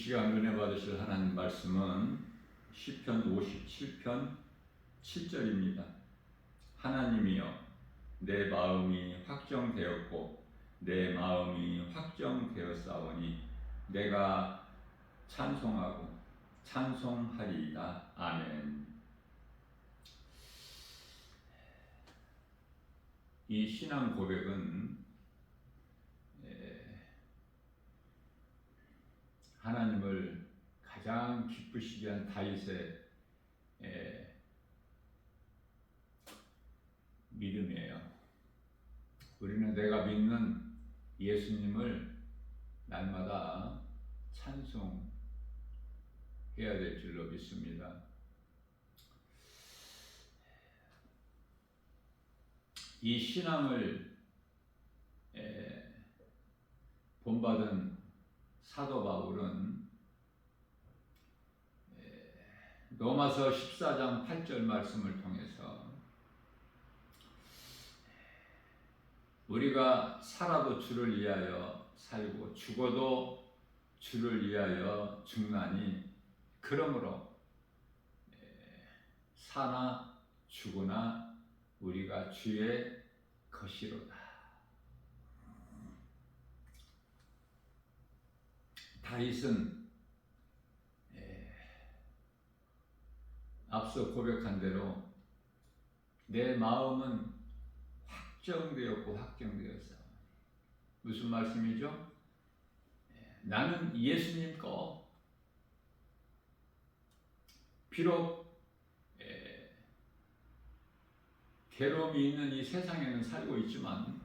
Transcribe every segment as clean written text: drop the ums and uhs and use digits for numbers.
시간 은혜 받으실 하나님 말씀은 시편 57편 7절입니다. 하나님이여, 내 마음이 확정되었고 내 마음이 확정되었사오니 내가 찬송하고 찬송하리이다. 아멘. 이 신앙 고백은 하나님을 가장 기쁘시게 한 다윗의 믿음이에요. 우리는 내가 믿는 예수님을 날마다 찬송해야 될 줄로 믿습니다. 이 신앙을 본받은 사도 바울은 로마서 14장 8절 말씀을 통해서 우리가 살아도 주를 위하여 살고 죽어도 주를 위하여 죽나니 그러므로 사나 죽으나 우리가 주의 것이로다. 다윗은 앞서 고백한 대로 내 마음은 확정되었고 확정되었어. 무슨 말씀이죠? 나는 예수님 거. 비록 괴로움이 있는 이 세상에는 살고 있지만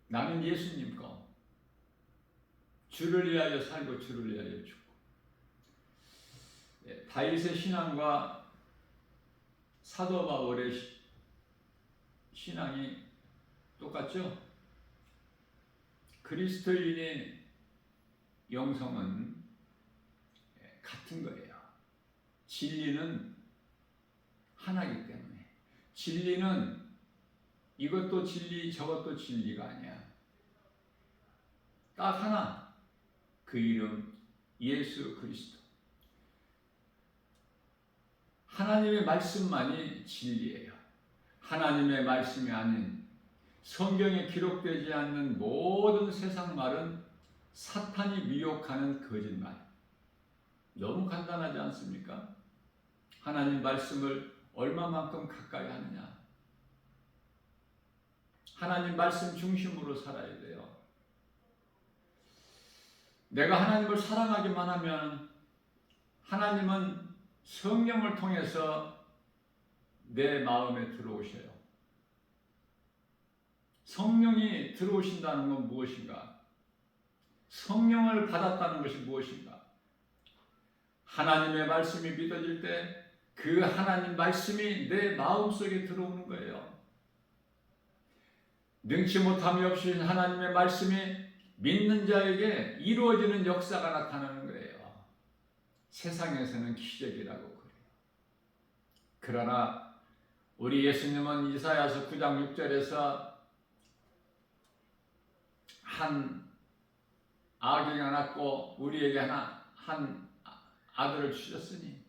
나는 예수님 거. 주를 위하여 살고 주를 위하여 죽고. 다윗의 신앙과 사도 바울의 신앙이 똑같죠? 그리스도인의 영성은 같은 거예요. 진리는 하나이기 때문에. 진리는 이것도 진리 저것도 진리가 아니야. 딱 하나. 그 이름 예수 그리스도. 하나님의 말씀만이 진리예요. 하나님의 말씀이 아닌 성경에 기록되지 않는 모든 세상 말은 사탄이 미혹하는 거짓말. 너무 간단하지 않습니까? 하나님 말씀을 얼마만큼 가까이 하느냐. 하나님 말씀 중심으로 살아야 돼요. 내가 하나님을 사랑하기만 하면 하나님은 성령을 통해서 내 마음에 들어오셔요. 성령이 들어오신다는 건 무엇인가? 성령을 받았다는 것이 무엇인가? 하나님의 말씀이 믿어질 때 그 하나님 말씀이 내 마음속에 들어오는 거예요. 능치 못함이 없으신 하나님의 말씀이 믿는 자에게 이루어지는 역사가 나타나는 거예요. 세상에서는 기적이라고 그래요. 그러나 우리 예수님은 이사야서 9장 6절에서 한 아기가 낳고 우리에게 한 아들을 주셨으니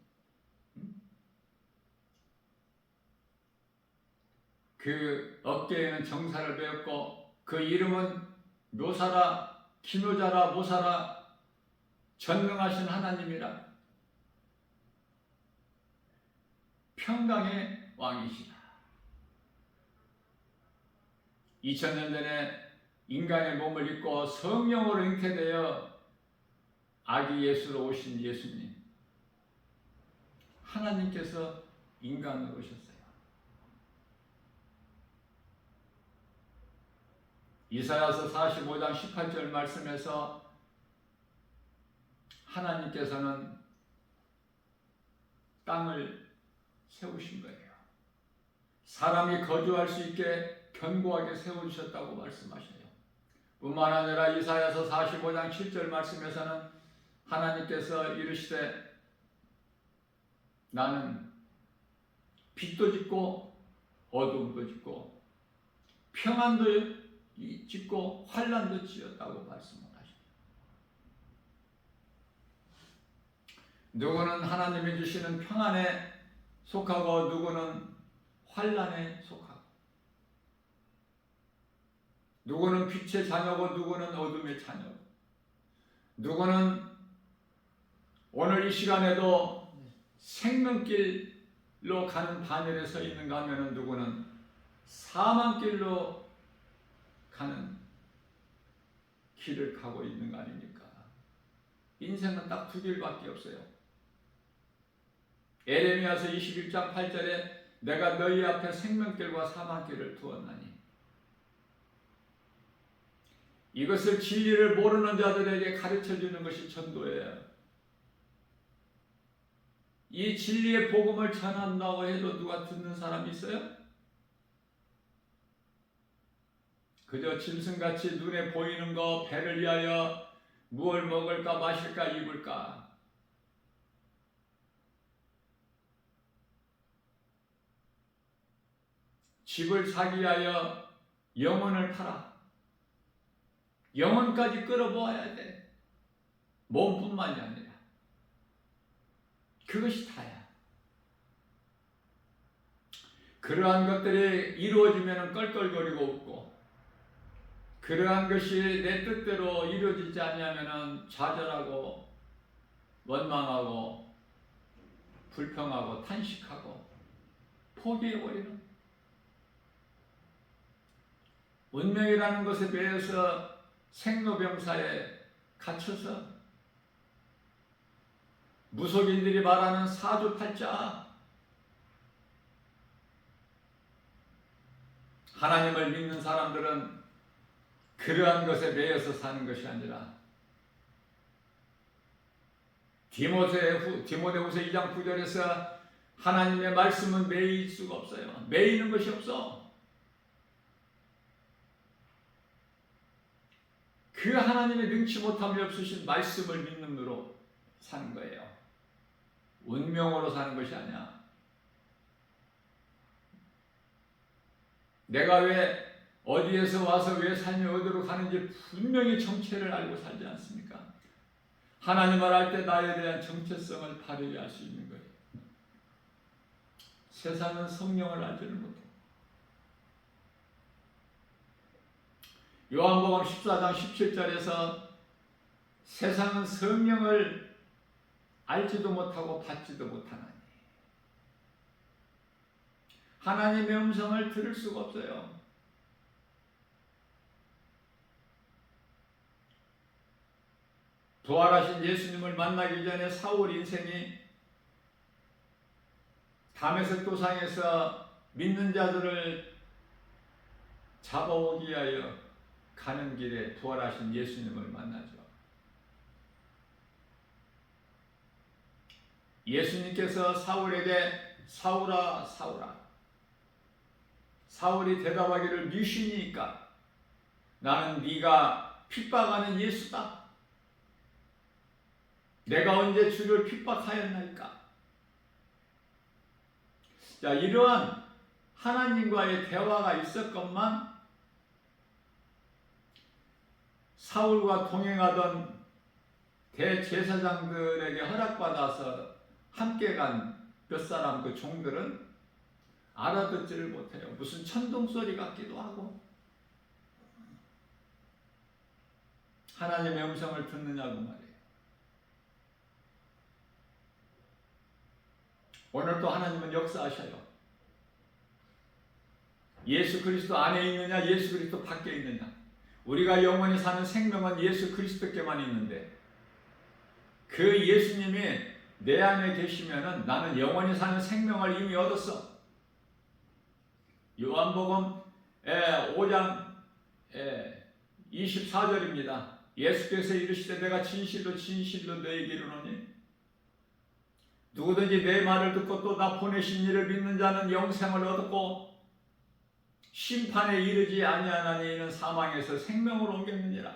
그 어깨에는 정사를 베었고 그 이름은 묘사라 기묘자라 모사라 전능하신 하나님이라 평강의 왕이시라. 2000년 전에 인간의 몸을 입고 성령으로 잉태되어 아기 예수로 오신 예수님, 하나님께서 인간으로 오셨어요. 이사야서 45장 18절 말씀에서 하나님께서는 땅을 세우신 거예요. 사람이 거주할 수 있게 견고하게 세워주셨다고 말씀하셔요. 뿐만 아니라 이사야서 45장 7절 말씀에서는 하나님께서 이르시되 나는 빛도 짓고 어둠도 짓고 평안도 짓고 환난도 지었다고 말씀을 하십니다. 누구는 하나님이 주시는 평안에 속하고 누구는 환난에 속하고, 누구는 빛의 자녀고 누구는 어둠의 자녀고, 누구는 오늘 이 시간에도 생명길로 가는 반열에 서 있는가 하면 누구는 사망길로 가는 길을 가고 있는 거 아닙니까? 인생은 딱 두 길밖에 없어요. 에레미야서 21장 8절에 내가 너희 앞에 생명길과 사망길을 두었나니, 이것을 진리를 모르는 자들에게 가르쳐주는 것이 전도예요. 이 진리의 복음을 전한다고 해도 누가 듣는 사람이 있어요? 그저 짐승같이 눈에 보이는 거, 배를 위하여 무엇을 먹을까 마실까 입을까, 집을 사기 위하여 영혼을 팔아. 영혼까지 끌어모아야 돼. 몸뿐만이 아니라. 그것이 다야. 그러한 것들이 이루어지면 껄껄거리고 웃고, 그러한 것이 내 뜻대로 이루어지지 않냐면 좌절하고 원망하고 불평하고 탄식하고 포기해버리는, 운명이라는 것에 매여서 생로병사에 갇혀서 무속인들이 말하는 사주팔자, 하나님을 믿는 사람들은 그러한 것에 매여서 사는 것이 아니라 디모데후서 2장 9절에서 하나님의 말씀은 매일 수가 없어요. 매이는 것이 없어. 그 하나님의 능치 못함이 없으신 말씀을 믿음으로 사는 거예요. 운명으로 사는 것이 아니야. 내가 왜 어디에서 와서 왜 살며 어디로 가는지 분명히 정체를 알고 살지 않습니까? 하나님을 알 때 나에 대한 정체성을 발휘할 수 있는 거예요. 세상은 성령을 알지를 못해. 요한복음 14장 17절에서 세상은 성령을 알지도 못하고 받지도 못하나니, 하나님의 음성을 들을 수가 없어요. 부활하신 예수님을 만나기 전에 사울 인생이 다메섹 도상에서 믿는 자들을 잡아오기 위하여 가는 길에 부활하신 예수님을 만나죠. 예수님께서 사울에게 사울아 사울아, 사울이 대답하기를 미신이니까 나는 네가 핍박하는 예수다. 내가 언제 주를 핍박하였나이까. 자, 이러한 하나님과의 대화가 있었건만 사울과 동행하던 대제사장들에게 허락받아서 함께 간 몇 사람 그 종들은 알아듣지를 못해요. 무슨 천둥소리 같기도 하고, 하나님의 음성을 듣느냐고 말이에요. 오늘 또 하나님은 역사하셔요. 예수 그리스도 안에 있느냐 예수 그리스도 밖에 있느냐. 우리가 영원히 사는 생명은 예수 그리스도께만 있는데, 그 예수님이 내 안에 계시면은 나는 영원히 사는 생명을 이미 얻었어. 요한복음 5장 24절입니다. 예수께서 이르시되 내가 진실로 진실로 너희에게 이르노니 누구든지 내 말을 듣고 또 나 보내신 이를 믿는 자는 영생을 얻고 심판에 이르지 아니하나니 이는 사망에서 생명으로 옮겼느니라.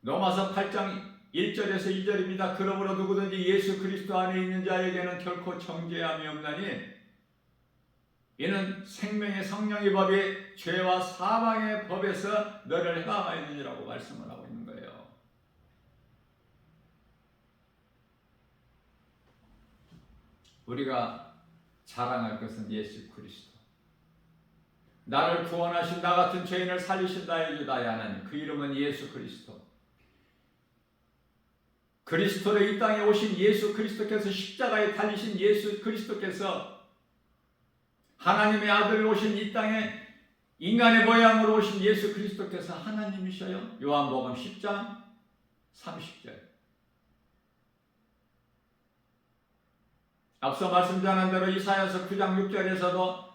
로마서 8장 1절에서 2절입니다. 그러므로 누구든지 예수 그리스도 안에 있는 자에게는 결코 정죄함이 없나니 이는 생명의 성령의 법이 죄와 사망의 법에서 너를 해방하였느니라고 말씀을 하고 있는 거예요. 우리가 자랑할 것은 예수 그리스도. 나를 구원하신 나 같은 죄인을 살리신 나의 유다의 하나님, 그 이름은 예수 그리스도. 그리스도로 이 땅에 오신 예수 그리스도께서 십자가에 달리신 예수 그리스도께서 하나님의 아들로 오신 이 땅에 인간의 모양으로 오신 예수 그리스도께서 하나님이셔요. 요한복음 10장 30절. 앞서 말씀드린 대로 이사야서 9장 6절에서도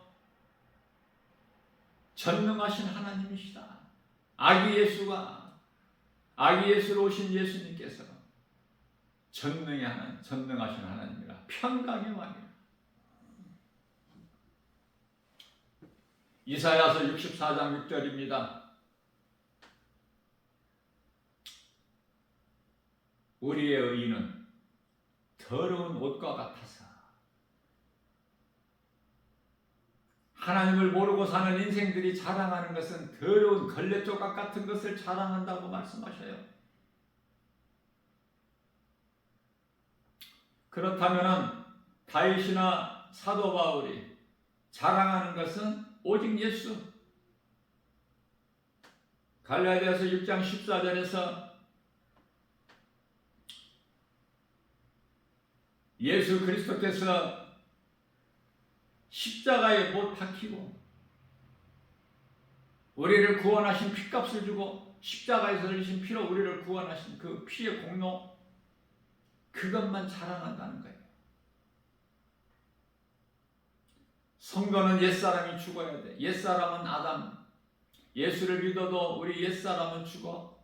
전능하신 하나님이시다. 아기 예수로 오신 예수님께서 전능하신 하나님이라. 평강의 왕이라. 이사야서 64장 6절입니다. 우리의 의는 더러운 옷과 같아서 하나님을 모르고 사는 인생들이 자랑하는 것은 더러운 걸레조각 같은 것을 자랑한다고 말씀하셔요. 그렇다면 다윗이나 사도 바울이 자랑하는 것은 오직 예수. 갈라디아서 6장 14절에서 예수 그리스도께서 십자가에 못 박히고 우리를 구원하신 피값을 주고 십자가에서 흘리신 피로 우리를 구원하신 그 피의 공로, 그것만 자랑한다는 거예요. 성도는 옛사람이 죽어야 돼. 옛사람은 아담. 예수를 믿어도 우리 옛사람은 죽어.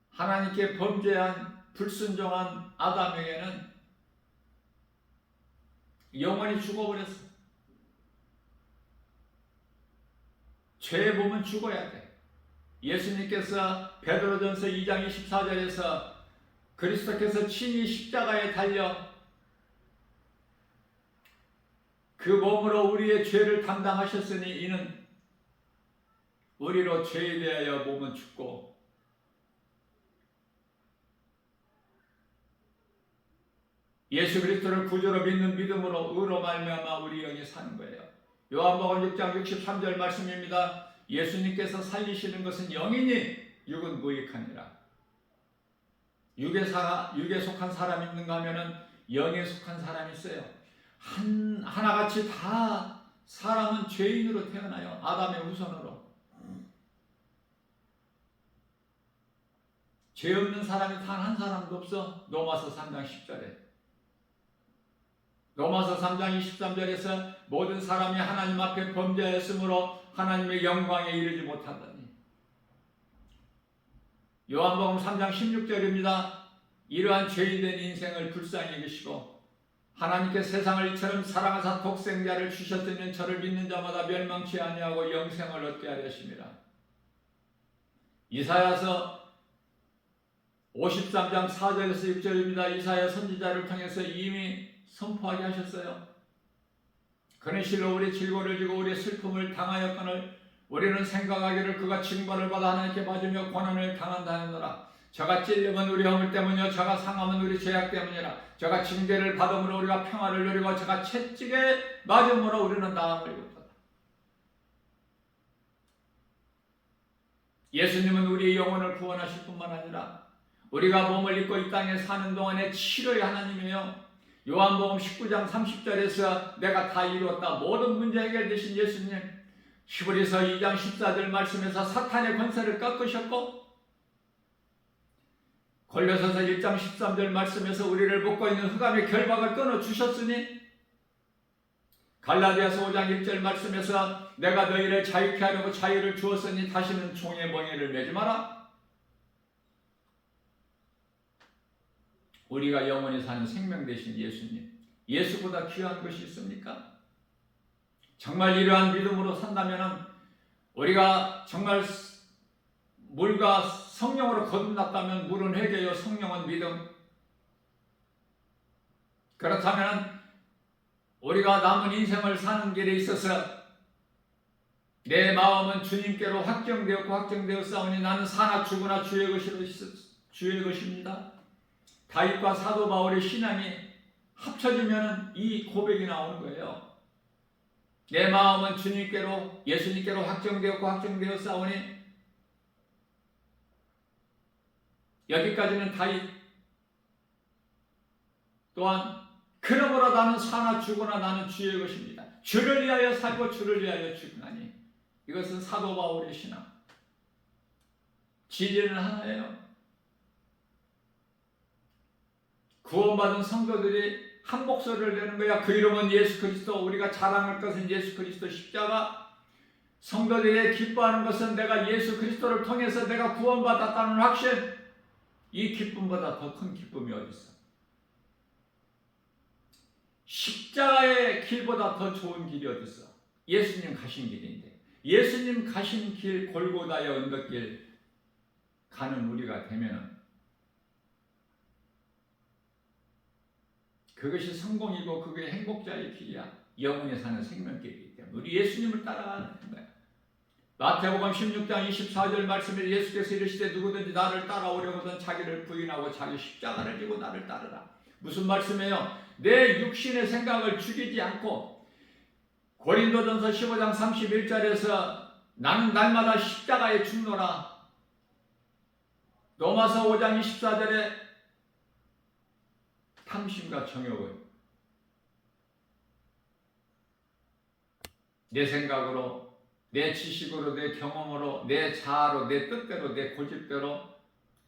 하나님께 범죄한 불순종한 아담에게는 영원히 죽어버렸어. 죄의 몸은 죽어야 돼. 예수님께서 베드로전서 2장 24절에서 그리스도께서 친히 십자가에 달려 그 몸으로 우리의 죄를 담당하셨으니 이는 우리로 죄에 대하여 몸은 죽고 예수 그리스도를 구주로 믿는 믿음으로 의로 말미암아 우리 영이 사는 거예요. 요한복음 6장 63절 말씀입니다. 예수님께서 살리시는 것은 영이니 육은 무익하니라. 육에 속한 사람이 있는가 하면은 영에 속한 사람이 있어요. 하나같이 다 사람은 죄인으로 태어나요. 아담의 후손으로. 죄 없는 사람이 단 한 사람도 없어. 로마서 3장 10절에. 로마서 3장 23절에서 모든 사람이 하나님 앞에 범죄하였으므로 하나님의 영광에 이르지 못하더니. 요한복음 3장 16절입니다. 이러한 죄인된 인생을 불쌍히 여기시고 하나님께 세상을 이처럼 사랑하사 독생자를 주셨으면 저를 믿는 자마다 멸망치 아니하고 영생을 얻게 하려 하심이라. 이사야서 53장 4절에서 6절입니다. 이사야 선지자를 통해서 이미 선포하게 하셨어요. 그는 실로 우리 질고를 지고 우리의 슬픔을 당하였거늘 우리는 생각하기를 그가 징벌을 받아 하나님께 맞으며 고난을 당한다 하노라. 저가 찔림은 우리 허물 때문이요 저가 상함은 우리 죄악 때문이라. 저가 징계를 받음으로 우리가 평화를 누리고 저가 채찍에 맞음으로 우리는 나음을 입었다. 예수님은 우리의 영혼을 구원하실 뿐만 아니라 우리가 몸을 입고 이 땅에 사는 동안에 치료의 하나님이에요. 요한복음 19장 30절에서 내가 다 이루었다. 모든 문제 해결되신 예수님. 히브리서 2장 14절 말씀에서 사탄의 권세를 꺾으셨고 골로새서 1장 13절 말씀에서 우리를 묶고 있는 흑암의 결박을 끊어주셨으니 갈라디아서 5장 1절 말씀에서 내가 너희를 자유케 하려고 자유를 주었으니 다시는 종의 멍에를 매지 마라. 우리가 영원히 사는 생명 되신 예수님, 예수보다 귀한 것이 있습니까? 정말 이러한 믿음으로 산다면 우리가 정말 물과 성령으로 거듭났다면 물은 회개요 성령은 믿음. 그렇다면 우리가 남은 인생을 사는 길에 있어서 내 마음은 주님께로 확정되었고 확정되었사오니 나는 사나 죽으나 주의 것입니다. 다윗과 사도 바울의 신앙이 합쳐지면 이 고백이 나오는 거예요. 내 마음은 주님께로 예수님께로 확정되었고 확정되었사오니, 여기까지는 다윗. 또한 그러므로 나는 사나 죽으나 나는 주의 것입니다. 주를 위하여 살고 주를 위하여 죽으나니. 이것은 사도 바울의 신앙. 진리는 하나예요. 구원받은 성도들이 한 목소리를 내는 거야. 그 이름은 예수 그리스도. 우리가 자랑할 것은 예수 그리스도 십자가. 성도들이 기뻐하는 것은 내가 예수 그리스도를 통해서 내가 구원받았다는 확신. 이 기쁨보다 더 큰 기쁨이 어디 있어? 십자가의 길보다 더 좋은 길이 어디 있어? 예수님 가신 길인데, 예수님 가신 길, 골고다의 언덕길 가는 우리가 되면은 그것이 성공이고 그게 행복자의 길이야. 영원히 사는 생명길이기 때문에 우리 예수님을 따라가는 거야. 마태복음 16장 24절 말씀에 예수께서 이르시되 누구든지 나를 따라오려거든 자기를 부인하고 자기 십자가를 지고 나를 따르라. 무슨 말씀이에요? 내 육신의 생각을 죽이지 않고, 고린도전서 15장 31절에서 나는 날마다 십자가에 죽노라. 로마서 5장 24절에 탐심과 정욕을 내 생각으로, 내 지식으로, 내 경험으로, 내 자아로, 내 뜻대로, 내 고집대로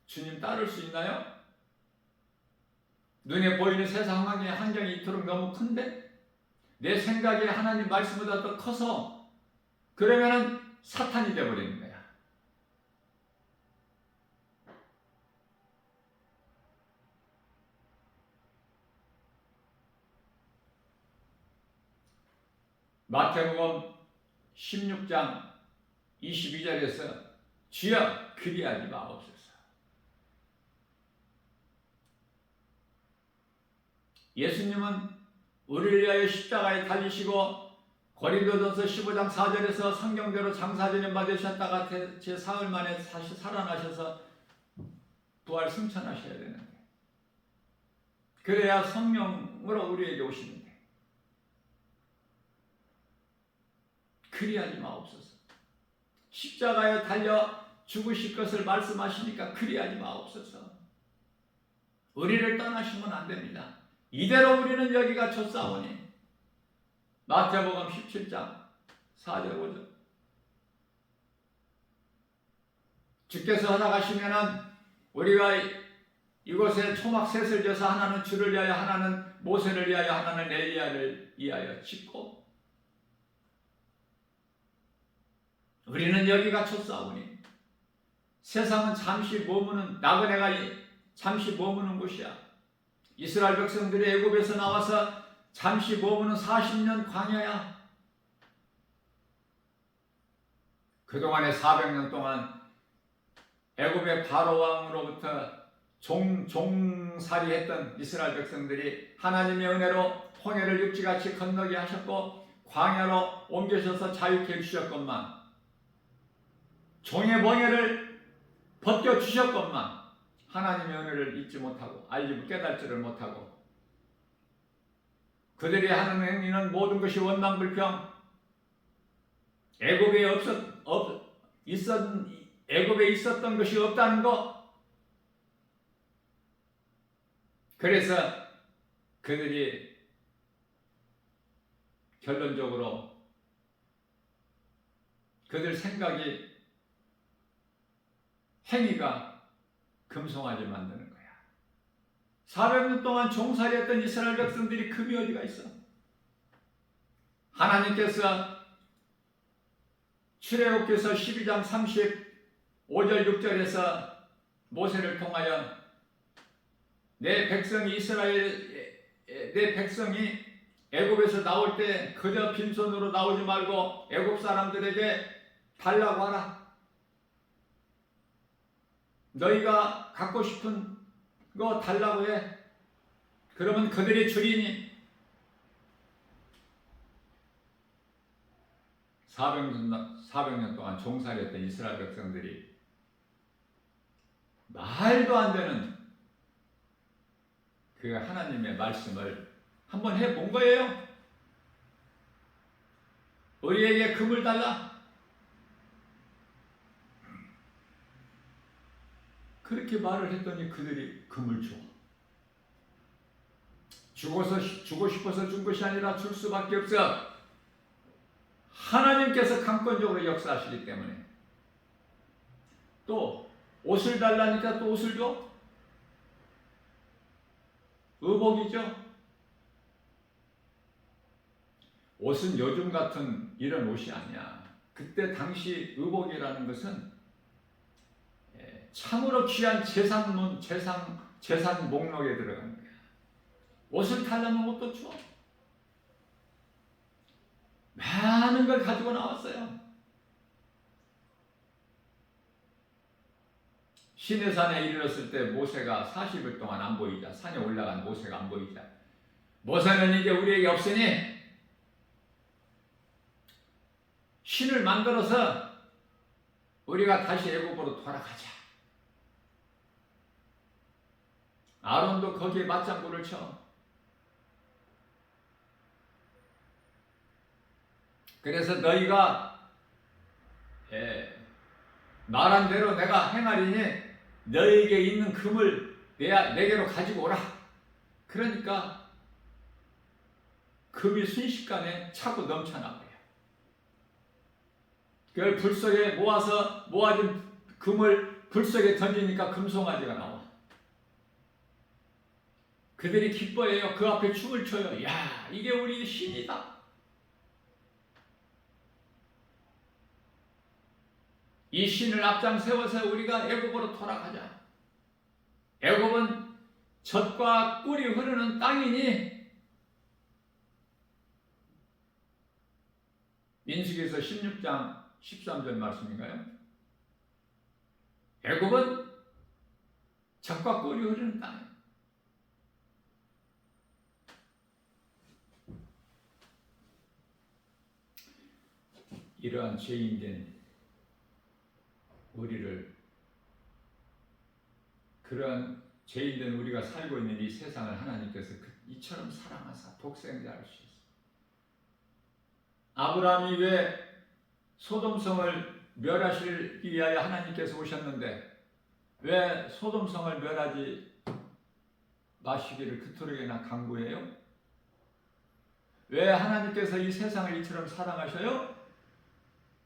주님 따를 수 있나요? 눈에 보이는 세상 환경이 이토록 너무 큰데 내 생각이 하나님 말씀보다 더 커서 그러면은 사탄이 되어버리는 거야. 마태복음 16장 22절에서 주여 그리하지 마옵소서. 예수님은 우리를 위하여 십자가에 달리시고 고린도전서 15장 4절에서 성경대로 장사전에 받으셨다가 제 사흘 만에 다시 살아나셔서 부활 승천하셔야 되는데, 그래야 성령으로 우리에게 오시는데 그리하지 마옵소서. 십자가에 달려 죽으실 것을 말씀하시니까 그리하지 마옵소서. 우리를 떠나시면 안 됩니다. 이대로 우리는 여기가 좁사오니. 마태복음 17장 4절 5절. 주께서 허락하시면은 우리가 이곳에 초막셋을 져서 하나는 주를 위하여, 하나는 모세를 위하여, 하나는 엘리야를 위하여 짓고, 우리는 여기가 좁사오니. 세상은 잠시 머무는, 나그네가 잠시 머무는 곳이야. 이스라엘 백성들이 애굽에서 나와서 잠시 머무는 40년 광야야. 그동안의 400년 동안 애굽의 바로 왕으로부터 종살이했던 이스라엘 백성들이 하나님의 은혜로 홍해를 육지같이 건너게 하셨고 광야로 옮겨셔서 자유케 해주셨건만, 종의 멍에를 벗겨주셨건만 하나님의 은혜를 잊지 못하고 깨달지를 못하고, 그들이 하는 행위는 모든 것이 원망불평, 애굽에 있었던 것이 없다는 것. 그래서 그들이 결론적으로 그들 생각이, 행위가 금송아지 만드는 거야. 400년 동안 종살이했던 이스라엘 백성들이 금이 어디가 있어? 하나님께서 출애굽기서 12장 35절 6절에서 모세를 통하여 내 백성이 애굽에서 나올 때 그저 빈손으로 나오지 말고 애굽 사람들에게 달라고 하라. 너희가 갖고 싶은 거 달라고 해. 그러면 그들이 주리니 400년 동안 종살이했던 이스라엘 백성들이 말도 안 되는 그 하나님의 말씀을 한번 해본 거예요. 우리에게 금을 달라. 그렇게 말을 했더니 그들이 금을 줘. 주고 싶어서 준 것이 아니라 줄 수밖에 없어. 하나님께서 강권적으로 역사하시기 때문에. 또 옷을 달라니까 또 옷을 줘? 의복이죠. 옷은 요즘 같은 이런 옷이 아니야. 그때 당시 의복이라는 것은 참으로 귀한 재산 목록에 들어간 거야. 옷을 달라면 옷도 줘. 많은 걸 가지고 나왔어요. 시내산에 이르렀을 때 모세가 40일 동안 안 보이자, 산에 올라간 모세가 안 보이자, 모세는 이제 우리에게 없으니 신을 만들어서 우리가 다시 애굽으로 돌아가자. 아론도 거기에 맞장구를 쳐. 그래서 너희가 말한 대로 내가 행하리니 너희에게 있는 금을 내게로 가지고 오라. 그러니까 금이 순식간에 차고 넘쳐나버려. 그걸 불 속에 모아진 금을 불 속에 던지니까 금송아지가 나와. 그들이 기뻐해요. 그 앞에 춤을 춰요. 야, 이게 우리 신이다. 이 신을 앞장 세워서 우리가 애굽으로 돌아가자. 애굽은 젖과 꿀이 흐르는 땅이니 민수기에서 16장 13절 말씀인가요? 애굽은 젖과 꿀이 흐르는 땅이에요. 이러한 죄인된 우리를, 그러한 죄인된 우리가 살고 있는 이 세상을 하나님께서 이처럼 사랑하사 독생자를 주셨어요. 아브라함이 왜 소돔성을 멸하시기 위하여 하나님께서 오셨는데 왜 소돔성을 멸하지 마시기를 그토록이나 강구해요? 왜 하나님께서 이 세상을 이처럼 사랑하셔요?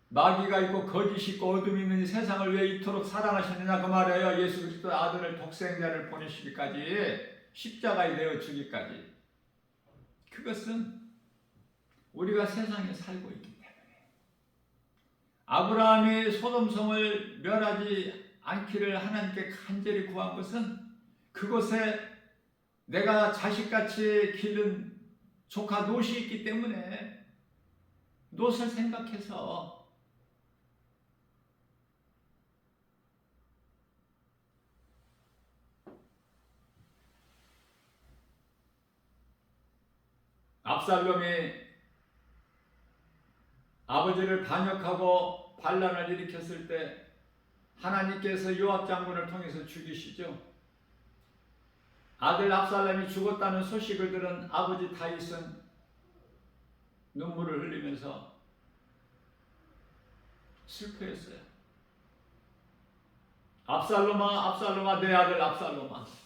마귀가 있고 거짓이 있고 어둠이 있는 이 세상을 왜 이토록 사랑하시느냐 그 말이에요. 예수 그리스도 아들을 독생자를 보내시기까지, 십자가에 내어 주기까지. 그것은 우리가 세상에 살고 있기 때문에. 아브라함이 소돔성을 멸하지 않기를 하나님께 간절히 구한 것은 그곳에 내가 자식같이 기른 조카 롯이 있기 때문에 롯을 생각해서 압살롬이 아버지를 반역하고 반란을 일으켰을 때 하나님께서 요압 장군을 통해서 죽이시죠. 아들 압살롬이 죽었다는 소식을 들은 아버지 다윗은 눈물을 흘리면서 슬퍼했어요. 압살롬아, 압살롬아, 내 아들 압살롬아,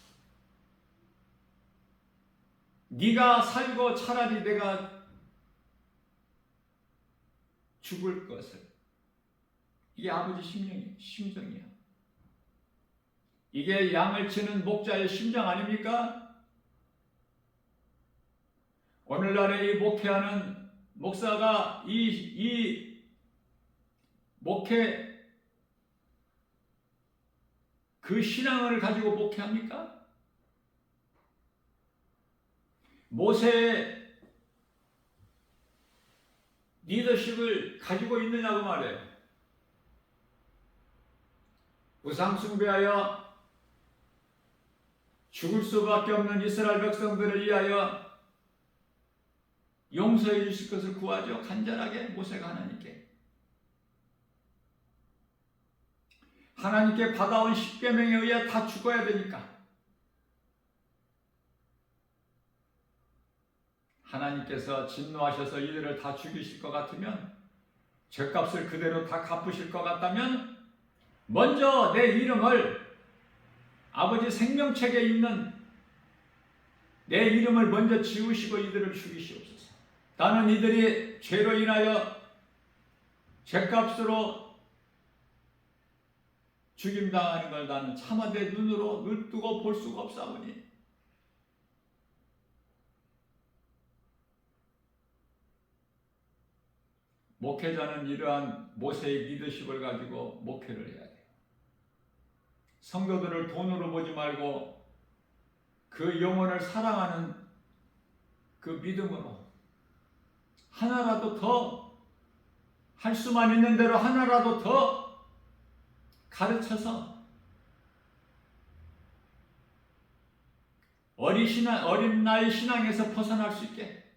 네가 살고 차라리 내가 죽을 것을. 이게 아버지 심정이야. 이게 양을 치는 목자의 심정 아닙니까? 오늘날에 이 목회하는 목사가 이 목회 그 신앙을 가지고 목회합니까? 모세의 리더십을 가지고 있느냐고 말해요. 우상 숭배하여 죽을 수밖에 없는 이스라엘 백성들을 위하여 용서해 주실 것을 구하죠. 간절하게 모세가 하나님께. 하나님께 받아온 십계명에 의해 다 죽어야 되니까 하나님께서 진노하셔서 이들을 다 죽이실 것 같으면, 죄값을 그대로 다 갚으실 것 같다면 먼저 내 이름을, 아버지 생명책에 있는 내 이름을 먼저 지우시고 이들을 죽이시옵소서. 나는 이들이 죄로 인하여 죄값으로 죽임당하는 걸 나는 차마 내 눈으로 눈뜨고 볼 수가 없사오니 목회자는 이러한 모세의 리더십을 가지고 목회를 해야 돼요. 성도들을 돈으로 보지 말고 그 영혼을 사랑하는 그 믿음으로 하나라도 더 할 수만 있는 대로 하나라도 더 가르쳐서 어린 나이 신앙에서 벗어날 수 있게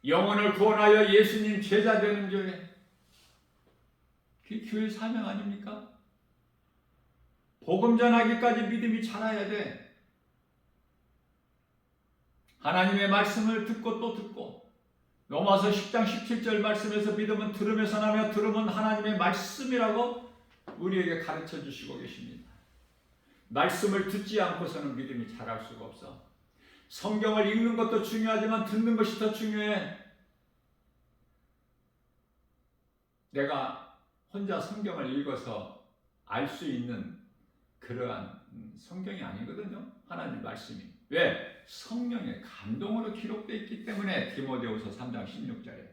영혼을 구원하여 예수님 제자 되는 교회, 그게 교회 사명 아닙니까? 복음 전하기까지 믿음이 자라야 돼. 하나님의 말씀을 듣고 또 듣고, 로마서 10장 17절 말씀에서 믿음은 들음에서 나며 들음은 하나님의 말씀이라고 우리에게 가르쳐 주시고 계십니다. 말씀을 듣지 않고서는 믿음이 자랄 수가 없어. 성경을 읽는 것도 중요하지만 듣는 것이 더 중요해. 내가 혼자 성경을 읽어서 알 수 있는 그러한 성경이 아니거든요. 하나님 말씀이. 왜? 성령의 감동으로 기록되어 있기 때문에. 디모데후서 3장 16절에.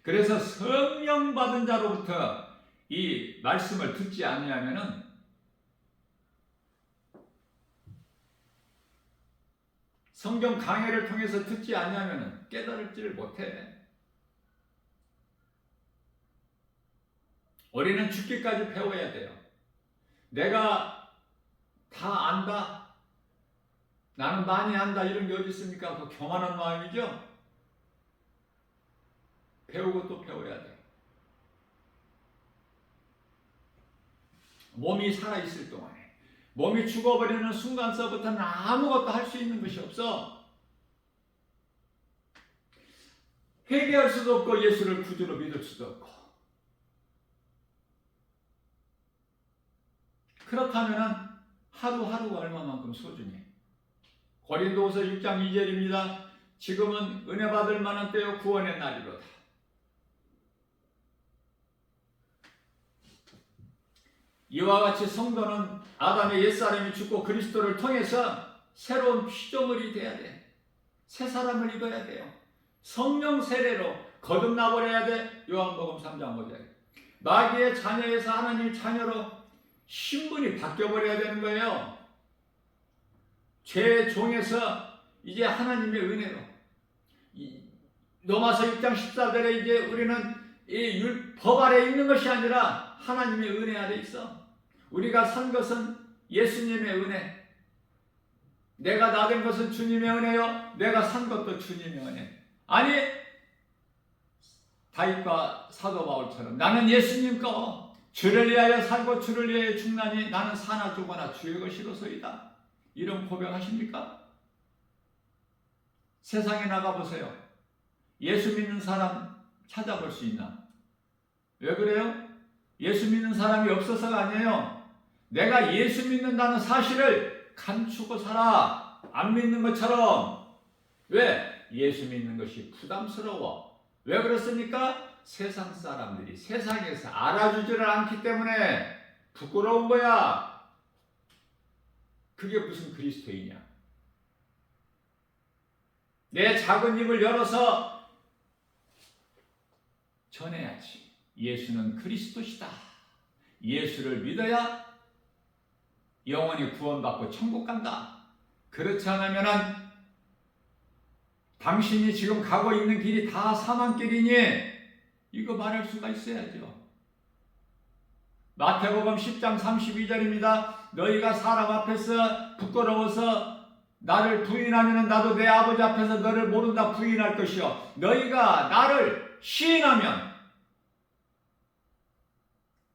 그래서 성령 받은 자로부터 이 말씀을 듣지 않으면은 성경 강해를 통해서 듣지 않으면 깨달을지를 못해. 우리는 죽기까지 배워야 돼요. 내가 다 안다, 나는 많이 안다, 이런 게 어디 있습니까? 그 교만한 마음이죠. 배우고 또 배워야 돼. 몸이 살아있을 동안에, 몸이 죽어버리는 순간서부터는 아무것도 할 수 있는 것이 없어. 회개할 수도 없고 예수를 구주로 믿을 수도 없고. 그렇다면 하루하루가 얼마만큼 소중해. 고린도후서 6장 2절입니다. 지금은 은혜 받을 만한 때요 구원의 날이로다. 이와 같이 성도는 아담의 옛사람이 죽고 그리스도를 통해서 새로운 피조물이 돼야 돼. 새 사람을 입어야 돼요. 성령 세례로 거듭나버려야 돼. 요한복음 3장 5절. 마귀의 자녀에서 하나님 자녀로 신분이 바뀌어버려야 되는 거예요. 죄의 종에서 이제 하나님의 은혜로. 로마서 6장 14절에 이제 우리는 이 법 아래 있는 것이 아니라 하나님의 은혜 아래 있어. 우리가 산 것은 예수님의 은혜. 내가 나 된 것은 주님의 은혜요. 내가 산 것도 주님의 은혜. 아니, 다윗과 사도 바울처럼 나는 예수님 거 주를 위하여 살고 주를 위하여 죽나니 나는 사나 죽거나 주의 것이로소이다. 이런 고백하십니까? 세상에 나가보세요. 예수 믿는 사람 찾아볼 수 있나? 왜 그래요? 예수 믿는 사람이 없어서가 아니에요. 내가 예수 믿는다는 사실을 감추고 살아. 안 믿는 것처럼. 왜? 예수 믿는 것이 부담스러워. 왜 그렇습니까? 세상 사람들이 세상에서 알아주지를 않기 때문에 부끄러운 거야. 그게 무슨 그리스도이냐? 내 작은 입을 열어서 전해야지. 예수는 그리스도시다. 예수를 믿어야 영원히 구원받고 천국 간다. 그렇지 않으면 당신이 지금 가고 있는 길이 다 사망길이니 이거 말할 수가 있어야죠. 마태복음 10장 32절입니다. 너희가 사람 앞에서 부끄러워서 나를 부인하면 나도 내 아버지 앞에서 너를 모른다 부인할 것이요. 너희가 나를 시인하면,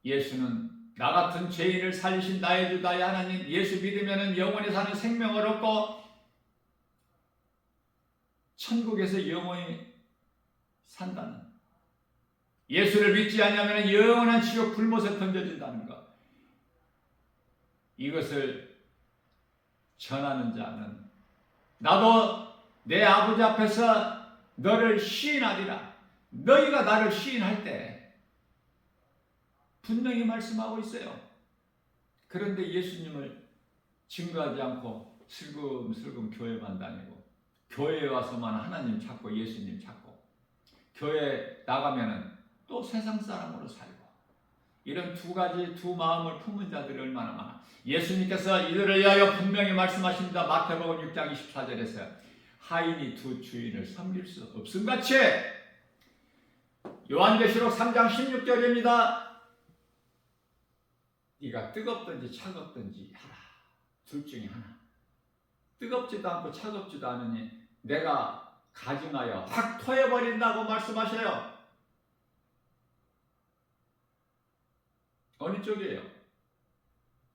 예수는 나 같은 죄인을 살리신 나의 주 나의 하나님, 예수 믿으면 영원히 사는 생명을 얻고 천국에서 영원히 산다는, 예수를 믿지 않으면 영원한 지옥 불못에 던져진다는 것, 이것을 전하는 자는 나도 내 아버지 앞에서 너를 시인하리라. 너희가 나를 시인할 때 분명히 말씀하고 있어요. 그런데 예수님을 증거하지 않고 슬금슬금 교회만 다니고, 교회에 와서만 하나님 찾고 예수님 찾고, 교회 나가면은 또 세상 사람으로 살고, 이런 두 가지 두 마음을 품은 자들이 얼마나 많아. 예수님께서 이들을 위하여 분명히 말씀하십니다. 마태복음 6장 24절에서 하인이 두 주인을 섬길 수 없음같이, 요한계시록 3장 16절입니다. 네가 뜨겁든지 차갑든지 하라. 둘 중에 하나. 뜨겁지도 않고 차갑지도 않으니 내가 가증하여 확 토해버린다고 말씀하셔요. 어느 쪽이에요?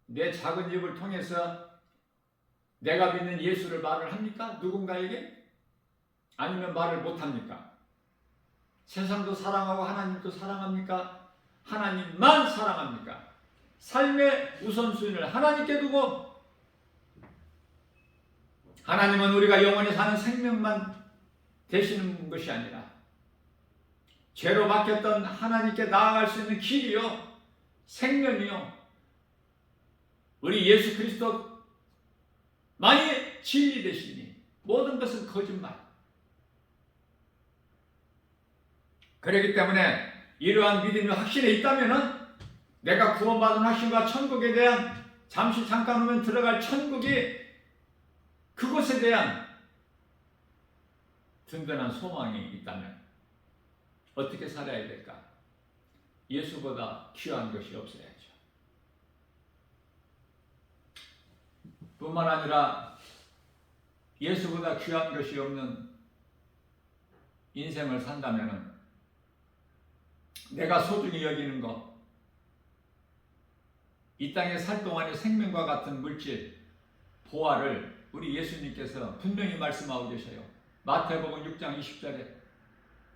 내 작은 입을 통해서 내가 믿는 예수를 말을 합니까? 누군가에게? 아니면 말을 못합니까? 세상도 사랑하고 하나님도 사랑합니까? 하나님만 사랑합니까? 삶의 우선순위를 하나님께 두고, 하나님은 우리가 영원히 사는 생명만 되시는 것이 아니라 죄로 막혔던 하나님께 나아갈 수 있는 길이요, 생명이요, 우리 예수 그리스도만이 진리 되시니 모든 것은 거짓말. 그렇기 때문에 이러한 믿음이 확신에 있다면은 내가 구원받은 확신과 천국에 대한, 잠시 잠깐 오면 들어갈 천국이, 그것에 대한 든든한 소망이 있다면 어떻게 살아야 될까? 예수보다 귀한 것이 없어야죠. 뿐만 아니라 예수보다 귀한 것이 없는 인생을 산다면 내가 소중히 여기는 것, 이 땅에 살 동안의 생명과 같은 물질, 보화를 우리 예수님께서 분명히 말씀하고 계셔요. 마태복음 6장 20절에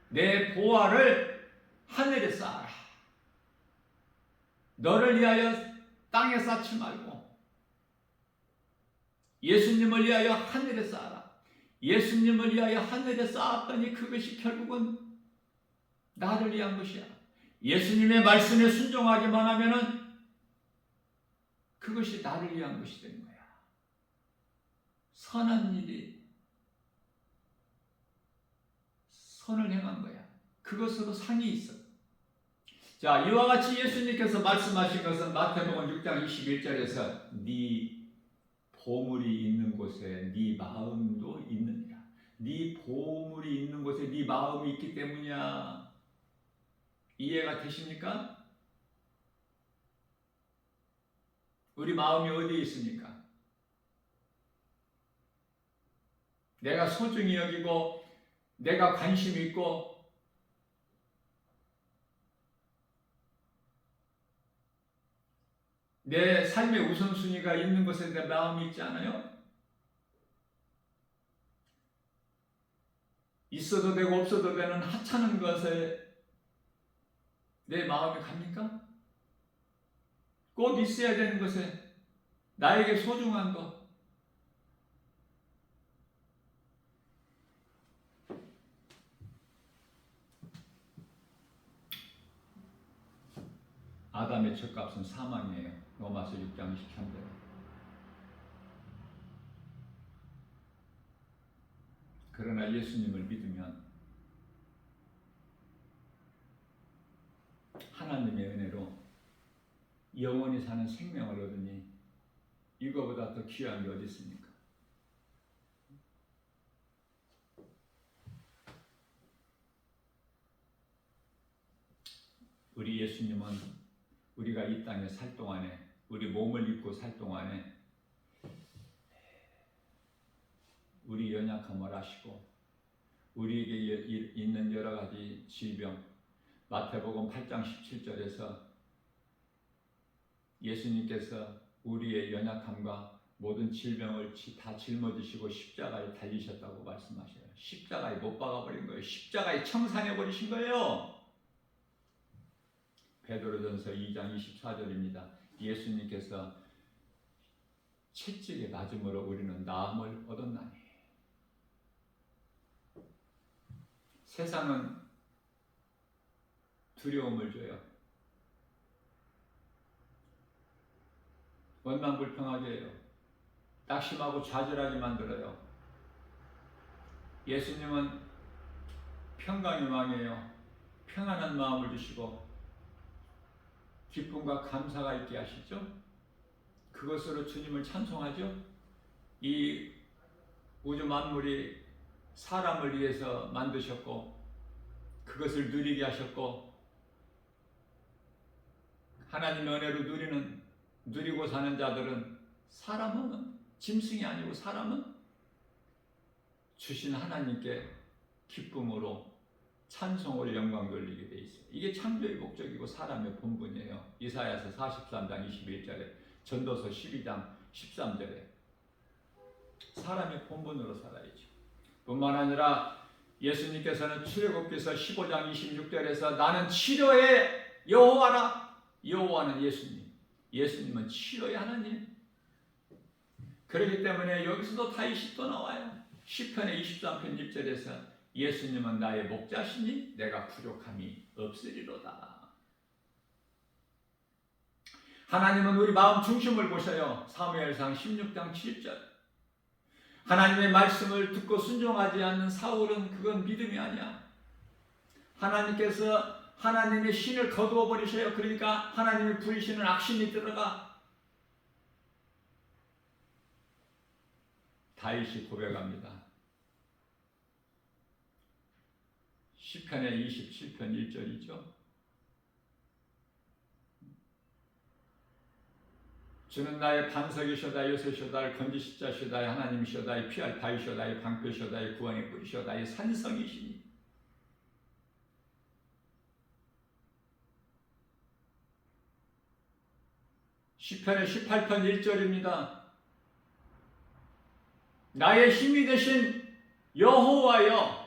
내 보화를 하늘에 쌓아라. 너를 위하여 땅에 쌓지 말고 예수님을 위하여 하늘에 쌓아라. 예수님을 위하여 하늘에 쌓았더니 그것이 결국은 나를 위한 것이야. 예수님의 말씀에 순종하기만 하면은 그것이 나를 위한 것이 되는 거야. 선한 일이, 선을 행한 거야. 그것으로 상이 있어. 자, 이와 같이 예수님께서 말씀하신 것은 마태복음 6장 21절에서 네 보물이 있는 곳에 네 마음도 있느니라. 네 보물이 있는 곳에 네 마음이 있기 때문이야. 이해가 되십니까? 우리 마음이 어디에 있습니까? 내가 소중히 여기고 내가 관심 있고 내 삶의 우선순위가 있는 곳에 내 마음이 있지 않아요? 있어도 되고 없어도 되는 하찮은 것에 내 마음이 갑니까? 꼭 있어야 되는 것에, 나에게 소중한 것, 아담의 첫값은 사망이에요. 로마서 6장 23절. 그러나 예수님을 믿으면 하나님의 은혜로 영원히 사는 생명을 얻으니 이거보다 더 귀한 게 어디 있습니까? 우리 예수님은 우리가 이 땅에 살 동안에, 우리 몸을 입고 살 동안에 우리 연약함을 아시고 우리에게 있는 여러 가지 질병, 마태복음 8장 17절에서 예수님께서 우리의 연약함과 모든 질병을 다 짊어지시고 십자가에 달리셨다고 말씀하셔요. 십자가에 못 박아버린 거예요. 십자가에 청산해버리신 거예요. 베드로전서 2장 24절입니다. 예수님께서 채찍에 맞음으로 우리는 나음을 얻었나니. 세상은 두려움을 줘요. 원망불평하게 해요. 낙심하고 좌절하게 만들어요. 예수님은 평강의 왕이에요. 평안한 마음을 주시고 기쁨과 감사가 있게 하시죠. 그것으로 주님을 찬송하죠. 이 우주 만물이 사람을 위해서 만드셨고 그것을 누리게 하셨고 하나님의 은혜로 누리고 사는 자들은 사람은 짐승이 아니고 사람은 주신 하나님께 기쁨으로 찬송을 영광 돌리게 돼 있어요. 이게 창조의 목적이고 사람의 본분이에요. 이사야서 43장 21절에 전도서 12장 13절에 사람의 본분으로 살아야죠. 뿐만 아니라 예수님께서는 출애굽기서 15장 26절에서 나는 치료의 여호와라. 여호와는 예수님. 예수님은 치료의 하나님. 그렇기 때문에 여기서도 다윗이 또 나와요. 시편의 23편 1절에서 예수님은 나의 목자시니 내가 부족함이 없으리로다. 하나님은 우리 마음 중심을 보셔요. 사무엘상 16장 7절. 하나님의 말씀을 듣고 순종하지 않는 사울은 그건 믿음이 아니야. 하나님께서 하나님의 신을 거두어 버리셔요. 그러니까 하나님이 부리시는 악신이 들어가. 다윗이 고백합니다. 시편의 27편 1절이죠. 주는 나의 반석이시다, 요새시다, 건지십자시다, 하나님이시다, 피할 바위시다, 방패시다, 구원의 뿌리시다, 산성이시니. 시편의 18편 1절입니다. 나의 힘이 되신 여호와여.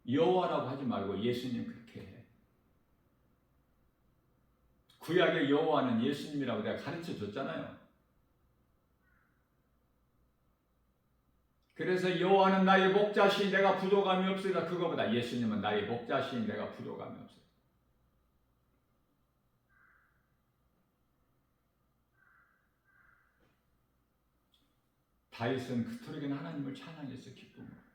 여호와라고 하지 말고 예수님 그렇게 해. 구약의 여호와는 예수님이라고 내가 가르쳐 줬잖아요. 그래서 여호와는 나의 목자시니 내가 부족함이 없으리라. 그거보다 예수님은 나의 목자시니 내가 부족함이 없으리라. 다윗은 그토록이나 하나님을 찬양했어, 기쁨으로.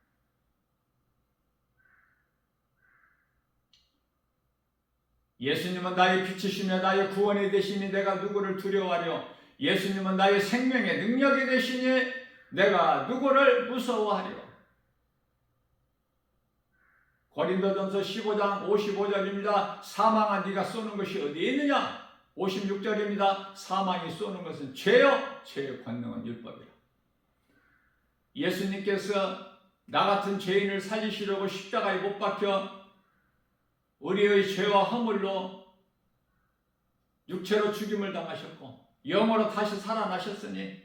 예수님은 나의 빛이시며 나의 구원이 되시니 내가 누구를 두려워하려. 예수님은 나의 생명의 능력이 되시니 내가 누구를 무서워하려. 고린도전서 15장 55절입니다. 사망아 네가 쏘는 것이 어디에 있느냐. 56절입니다. 사망이 쏘는 것은 죄요, 죄의 권능은 율법이라. 예수님께서 나 같은 죄인을 살리시려고 십자가에 못 박혀 우리의 죄와 허물로 육체로 죽임을 당하셨고 영으로 다시 살아나셨으니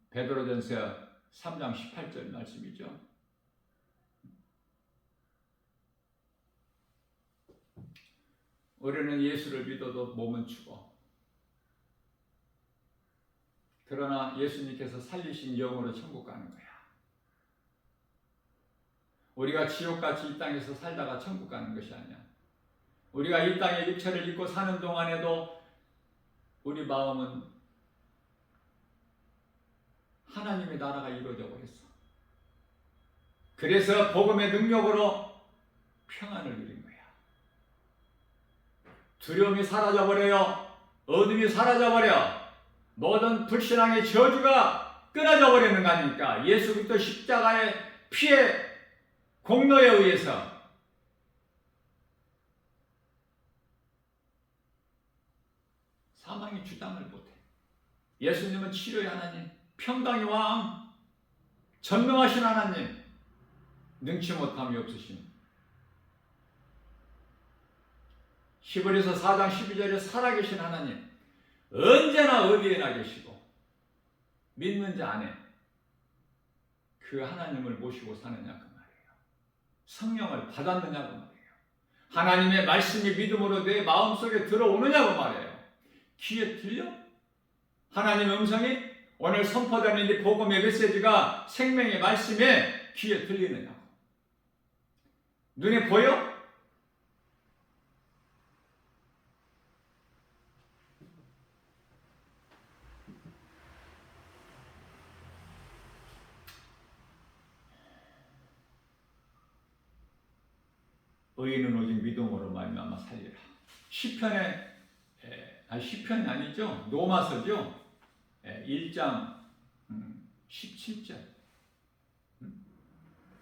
베드로전서 3장 18절 말씀이죠. 우리는 예수를 믿어도 몸은 죽어. 그러나 예수님께서 살리신 영으로 천국 가는 거야. 우리가 지옥같이 이 땅에서 살다가 천국 가는 것이 아니야. 우리가 이 땅에 육체를 입고 사는 동안에도 우리 마음은 하나님의 나라가 이루어져 버렸어. 그래서 복음의 능력으로 평안을 누린 거야. 두려움이 사라져버려요. 어둠이 사라져버려. 모든 불신앙의 저주가 끊어져 버리는 거 아닙니까? 예수 그리스도 십자가의 피의 공로에 의해서 사망이 주장을 못해. 예수님은 치료의 하나님, 평강의 왕, 전능하신 하나님, 능치 못함이 없으신. 히브리서 4장 12절에 살아계신 하나님, 언제나 어디에나 계시고 믿는 자 안에 그 하나님을 모시고 사느냐 그 말이에요. 성령을 받았느냐 그 말이에요. 하나님의 말씀이 믿음으로 내 마음속에 들어오느냐 그 말이에요. 귀에 들려? 하나님의 음성이 오늘 선포되는 이 복음의 메시지가 생명의 말씀에 귀에 들리느냐고. 눈에 보여? 의인은 오직 믿음으로 말미암아 살리라. 시편에 시편이 아니죠. 로마서죠. 1장 17절.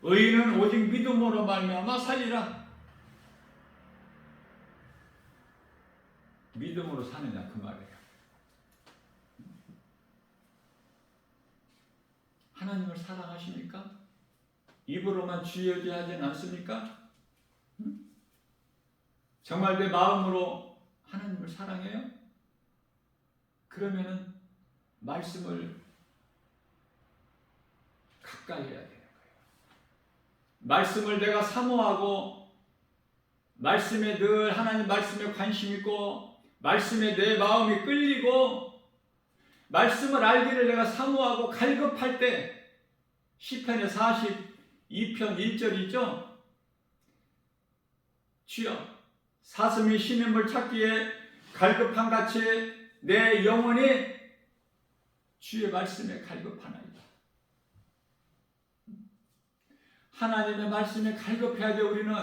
의인은 오직 믿음으로 말미암아 살리라. 믿음으로 사느냐 그 말이에요. 하나님을 사랑하십니까? 입으로만 주여지하지는 않습니까? 정말 내 마음으로 하나님을 사랑해요? 그러면은 말씀을 가까이 해야 되는 거예요. 말씀을 내가 사모하고 말씀에 늘 하나님 말씀에 관심 있고 말씀에 내 마음이 끌리고 말씀을 알기를 내가 사모하고 갈급할 때 시편의 42편 1절이죠. 주여 사슴이 쉬는 찾기에 갈급한 같이 내 영혼이 주의 말씀에 갈급하나이다. 하나님의 말씀에 갈급해야 돼. 우리는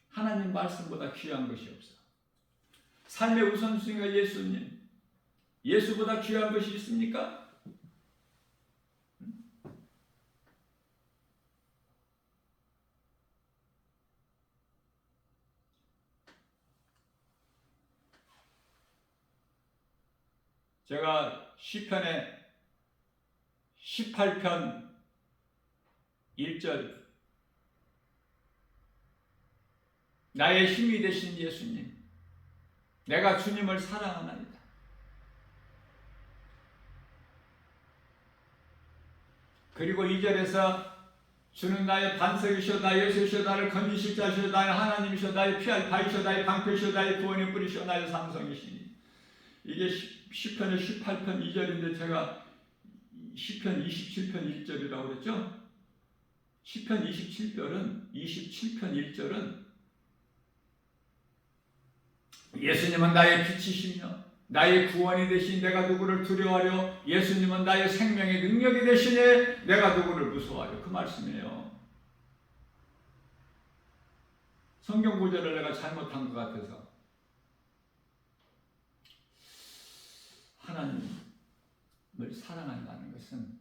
하나님 말씀보다 귀한 것이 없어. 삶의 우선순위가 예수님. 예수보다 귀한 것이 있습니까? 제가 시편의 18편 1절 나의 힘이 되신 예수님, 내가 주님을 사랑하나이다. 그리고 2절에서 주는 나의 반석이시오, 나의 요새시오, 나를 건지실 자시오, 나의 하나님이시오, 나의 피할 바이시오, 나의 방패시오, 나의 구원의 뿌리시오, 나의 삼성이시니. 이게 시편의 18편 2절인데 제가 시편 27편 1절이라고 그랬죠? 시편 27편 1절은 예수님은 나의 빛이시며 나의 구원이 되신 내가 누구를 두려워하려. 예수님은 나의 생명의 능력이 되시니 내가 누구를 무서워하려. 그 말씀이에요. 성경 구절을 내가 잘못한 것 같아서 하나님을 사랑한다는 것은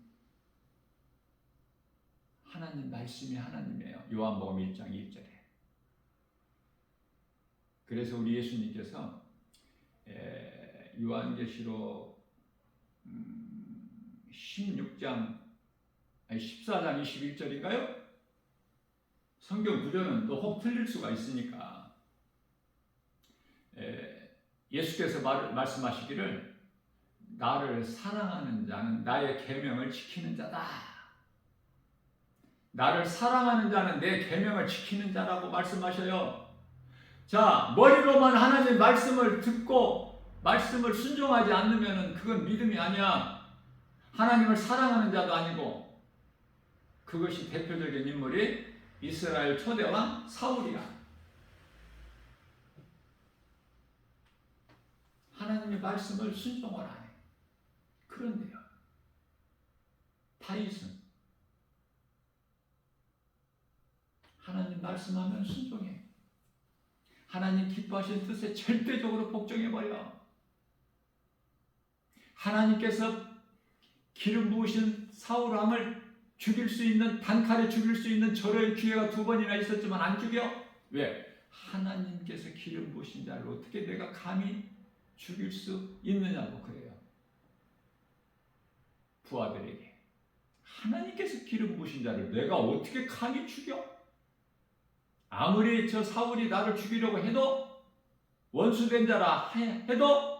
하나님 말씀이 하나님이에요. 요한복음 1장 1절에. 그래서 우리 예수님께서 요한계시록 14장 21절인가요? 성경 구절은 또 혹 틀릴 수가 있으니까 예수께서 말씀하시기를 나를 사랑하는 자는 나의 계명을 지키는 자다. 나를 사랑하는 자는 내 계명을 지키는 자라고 말씀하셔요. 자, 머리로만 하나님 말씀을 듣고 말씀을 순종하지 않으면 그건 믿음이 아니야. 하나님을 사랑하는 자도 아니고. 그것이 대표적인 인물이 이스라엘 초대왕 사울이야. 하나님의 말씀을 순종을 안 해. 그런데요, 다윗은 하나님 말씀하면 순종해. 하나님 기뻐하신 뜻에 절대적으로 복종해버려. 하나님께서 기름 부으신 사울왕을 죽일 수 있는, 단칼에 죽일 수 있는 절호의 기회가 2번이나 있었지만 안 죽여? 왜? 하나님께서 기름 부으신 자를 어떻게 내가 감히 죽일 수 있느냐고 그래요. 부하들에게. 하나님께서 기름 부으신 자를 내가 어떻게 감히 죽여? 아무리 저 사울이 나를 죽이려고 해도, 원수된 자라 해도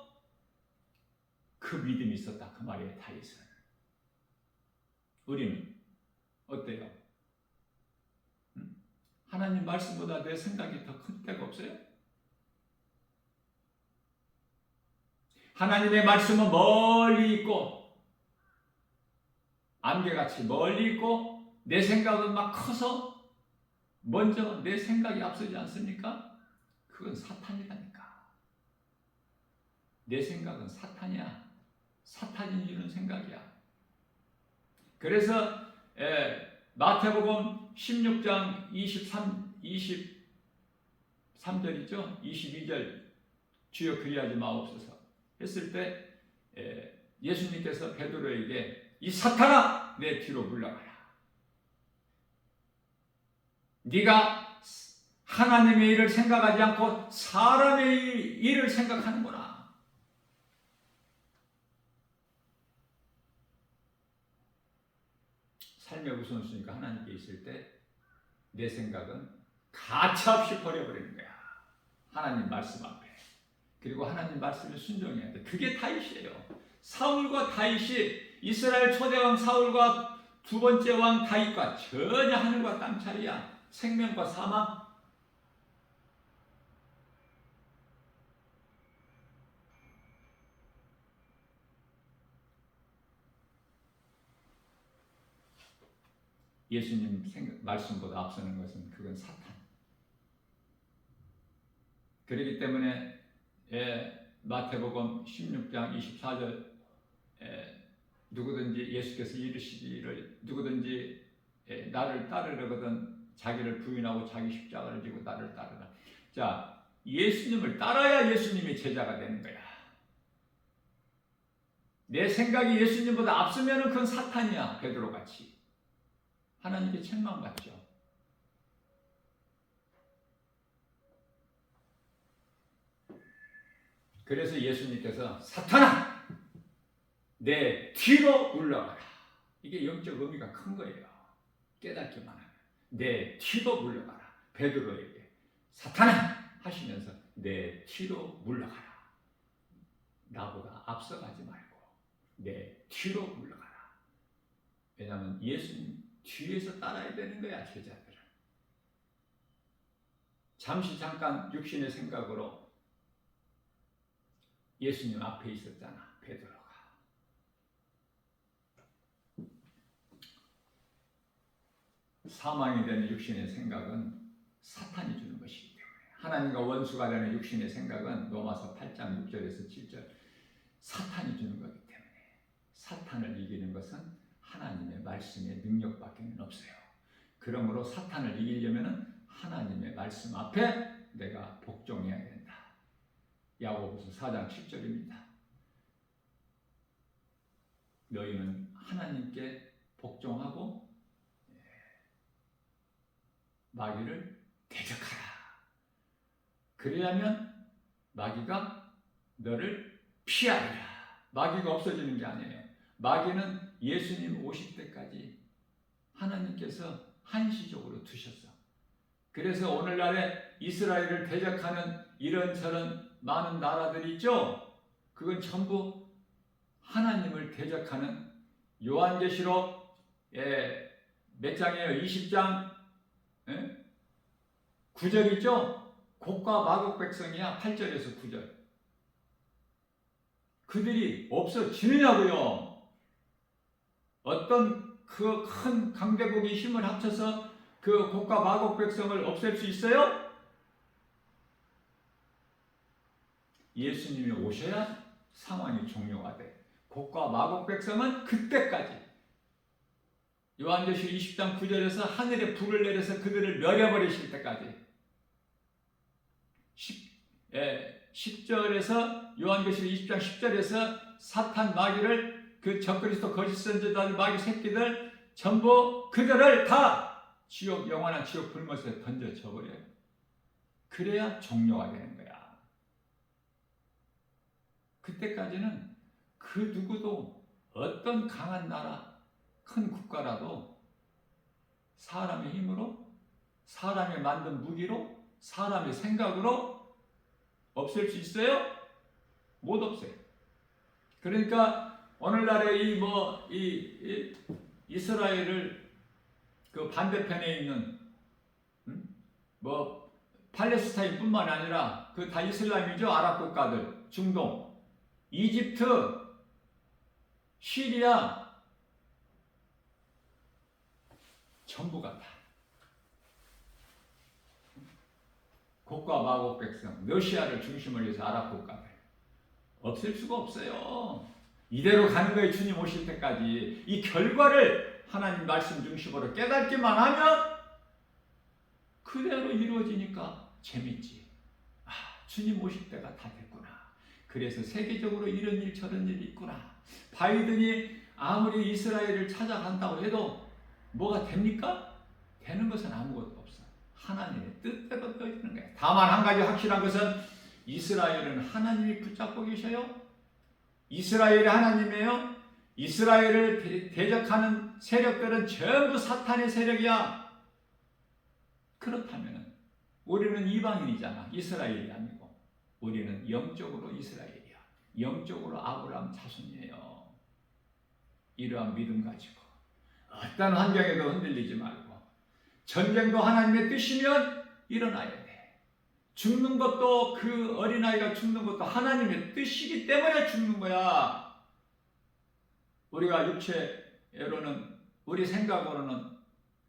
그 믿음이 있었다 그 말이에요. 다윗은. 우리는 어때요? 하나님 말씀보다 내 생각이 더 큰 때가 없어요? 하나님의 말씀은 멀리 있고 안개같이 멀리 있고 내 생각은 막 커서 먼저 내 생각이 앞서지 않습니까? 그건 사탄이라니까. 내 생각은 사탄이야. 사탄이 주는 생각이야. 그래서 마태복음 16장 23절이죠. 22절 주여 그리하지 마옵소서 했을 때 예수님께서 베드로에게 이 사탄아 내 뒤로 물러가라. 네가 하나님의 일을 생각하지 않고 사람의 일을 생각하는구나. 삶의 우선순위가 하나님께 있을 때 내 생각은 가차없이 버려버리는 거야. 하나님 말씀 앞에. 그리고 하나님 말씀에 순종해야 돼. 그게 다윗이에요. 사울과 다윗이 이스라엘 초대왕 사울과 2번째 왕 다윗과 전혀 하늘과 땅 차이야. 생명과 사망. 예수님 말씀보다 앞서는 것은 그건 사탄. 그렇기 때문에 마태복음 16장 24절 누구든지 예수께서 이르시기를 누구든지 나를 따르려거든 자기를 부인하고 자기 십자가를 지고 나를 따르라. 자, 예수님을 따라야 예수님의 제자가 되는 거야. 내 생각이 예수님보다 앞서면 그건 사탄이야. 베드로같이. 하나님께 책망받죠. 그래서 예수님께서 사탄아! 내 뒤로 물러가라. 이게 영적 의미가 큰 거예요. 깨닫기만 하면. 내 뒤로 물러가라. 베드로에게 사탄아! 하시면서 내 뒤로 물러가라. 나보다 앞서가지 말고 내 뒤로 물러가라. 왜냐하면 예수님 뒤에서 따라야 되는 거야, 제자들은. 잠깐 육신의 생각으로 예수님 앞에 있었잖아, 베드로가. 사망이 되는 육신의 생각은 사탄이 주는 것이기 때문에, 하나님과 원수가 되는 육신의 생각은 로마서 8장 6절에서 7절 사탄이 주는 거기 때문에, 사탄을 이기는 것은 하나님의 말씀의 능력밖에는 없어요. 그러므로 사탄을 이기려면 하나님의 말씀 앞에 내가 복종해야 된다. 야고보서 4장 10절입니다. 너희는 하나님께 복종하고 마귀를 대적하라. 그래야면 마귀가 너를 피하리라. 마귀가 없어지는 게 아니에요. 마귀는 예수님 오실 때까지 하나님께서 한시적으로 두셨어. 그래서 오늘날에 이스라엘을 대적하는 이런저런 많은 나라들이 있죠. 그건 전부 하나님을 대적하는, 요한계시록 몇 장이에요? 20장 9절 있죠? 곡과 마곡 백성이야. 8절에서 9절. 그들이 없어지느냐고요. 어떤 그 큰 강대국이 힘을 합쳐서 그 곡과 마곡 백성을 없앨 수 있어요? 예수님이 오셔야 상황이 종료가 돼. 곡과 마곡 백성은 그때까지, 요한계시록 20장 9절에서 하늘에 불을 내려서 그들을 멸해버리실 때까지, 10절에서 요한계시록 20장 10절에서 사탄 마귀를 그 적그리스도 거짓 선지자들 마귀 새끼들 전부 그들을 다 지옥 영원한 지옥 불못에 던져져 버려요. 그래야 종료가 되는 거야. 그때까지는 그 누구도 어떤 강한 나라, 큰 국가라도 사람의 힘으로, 사람이 만든 무기로, 사람의 생각으로 없앨 수 있어요? 못 없애요. 그러니까 오늘날의 이스라엘을 그 반대편에 있는 팔레스타인뿐만 아니라 그 다 이슬람이죠. 아랍 국가들, 중동, 이집트, 시리아 전부가 다 곡과 마곡 백성, 러시아를 중심으로 해서 아랍 국가들 없앨 수가 없어요. 이대로 가는 거예요. 주님 오실 때까지. 이 결과를 하나님 말씀 중심으로 깨닫기만 하면 그대로 이루어지니까 재밌지. 아, 주님 오실 때가 다 됐구나. 그래서 세계적으로 이런 일 저런 일이 있구나. 바이든이 아무리 이스라엘을 찾아간다고 해도 뭐가 됩니까? 되는 것은 아무것도 없어. 하나님의 뜻대로 떠지는 거야. 다만 한 가지 확실한 것은 이스라엘은 하나님이 붙잡고 계셔요. 이스라엘이 하나님이에요. 이스라엘을 대적하는 세력들은 전부 사탄의 세력이야. 그렇다면 우리는 이방인이잖아. 이스라엘이 아니고 우리는 영적으로 이스라엘이야. 영적으로 아브라함 자손이에요. 이러한 믿음 가지고 어떤 환경에도 흔들리지 말고 전쟁도 하나님의 뜻이면 일어나야 돼. 죽는 것도 그 어린아이가 죽는 것도 하나님의 뜻이기 때문에 죽는 거야. 우리가 육체로는 우리 생각으로는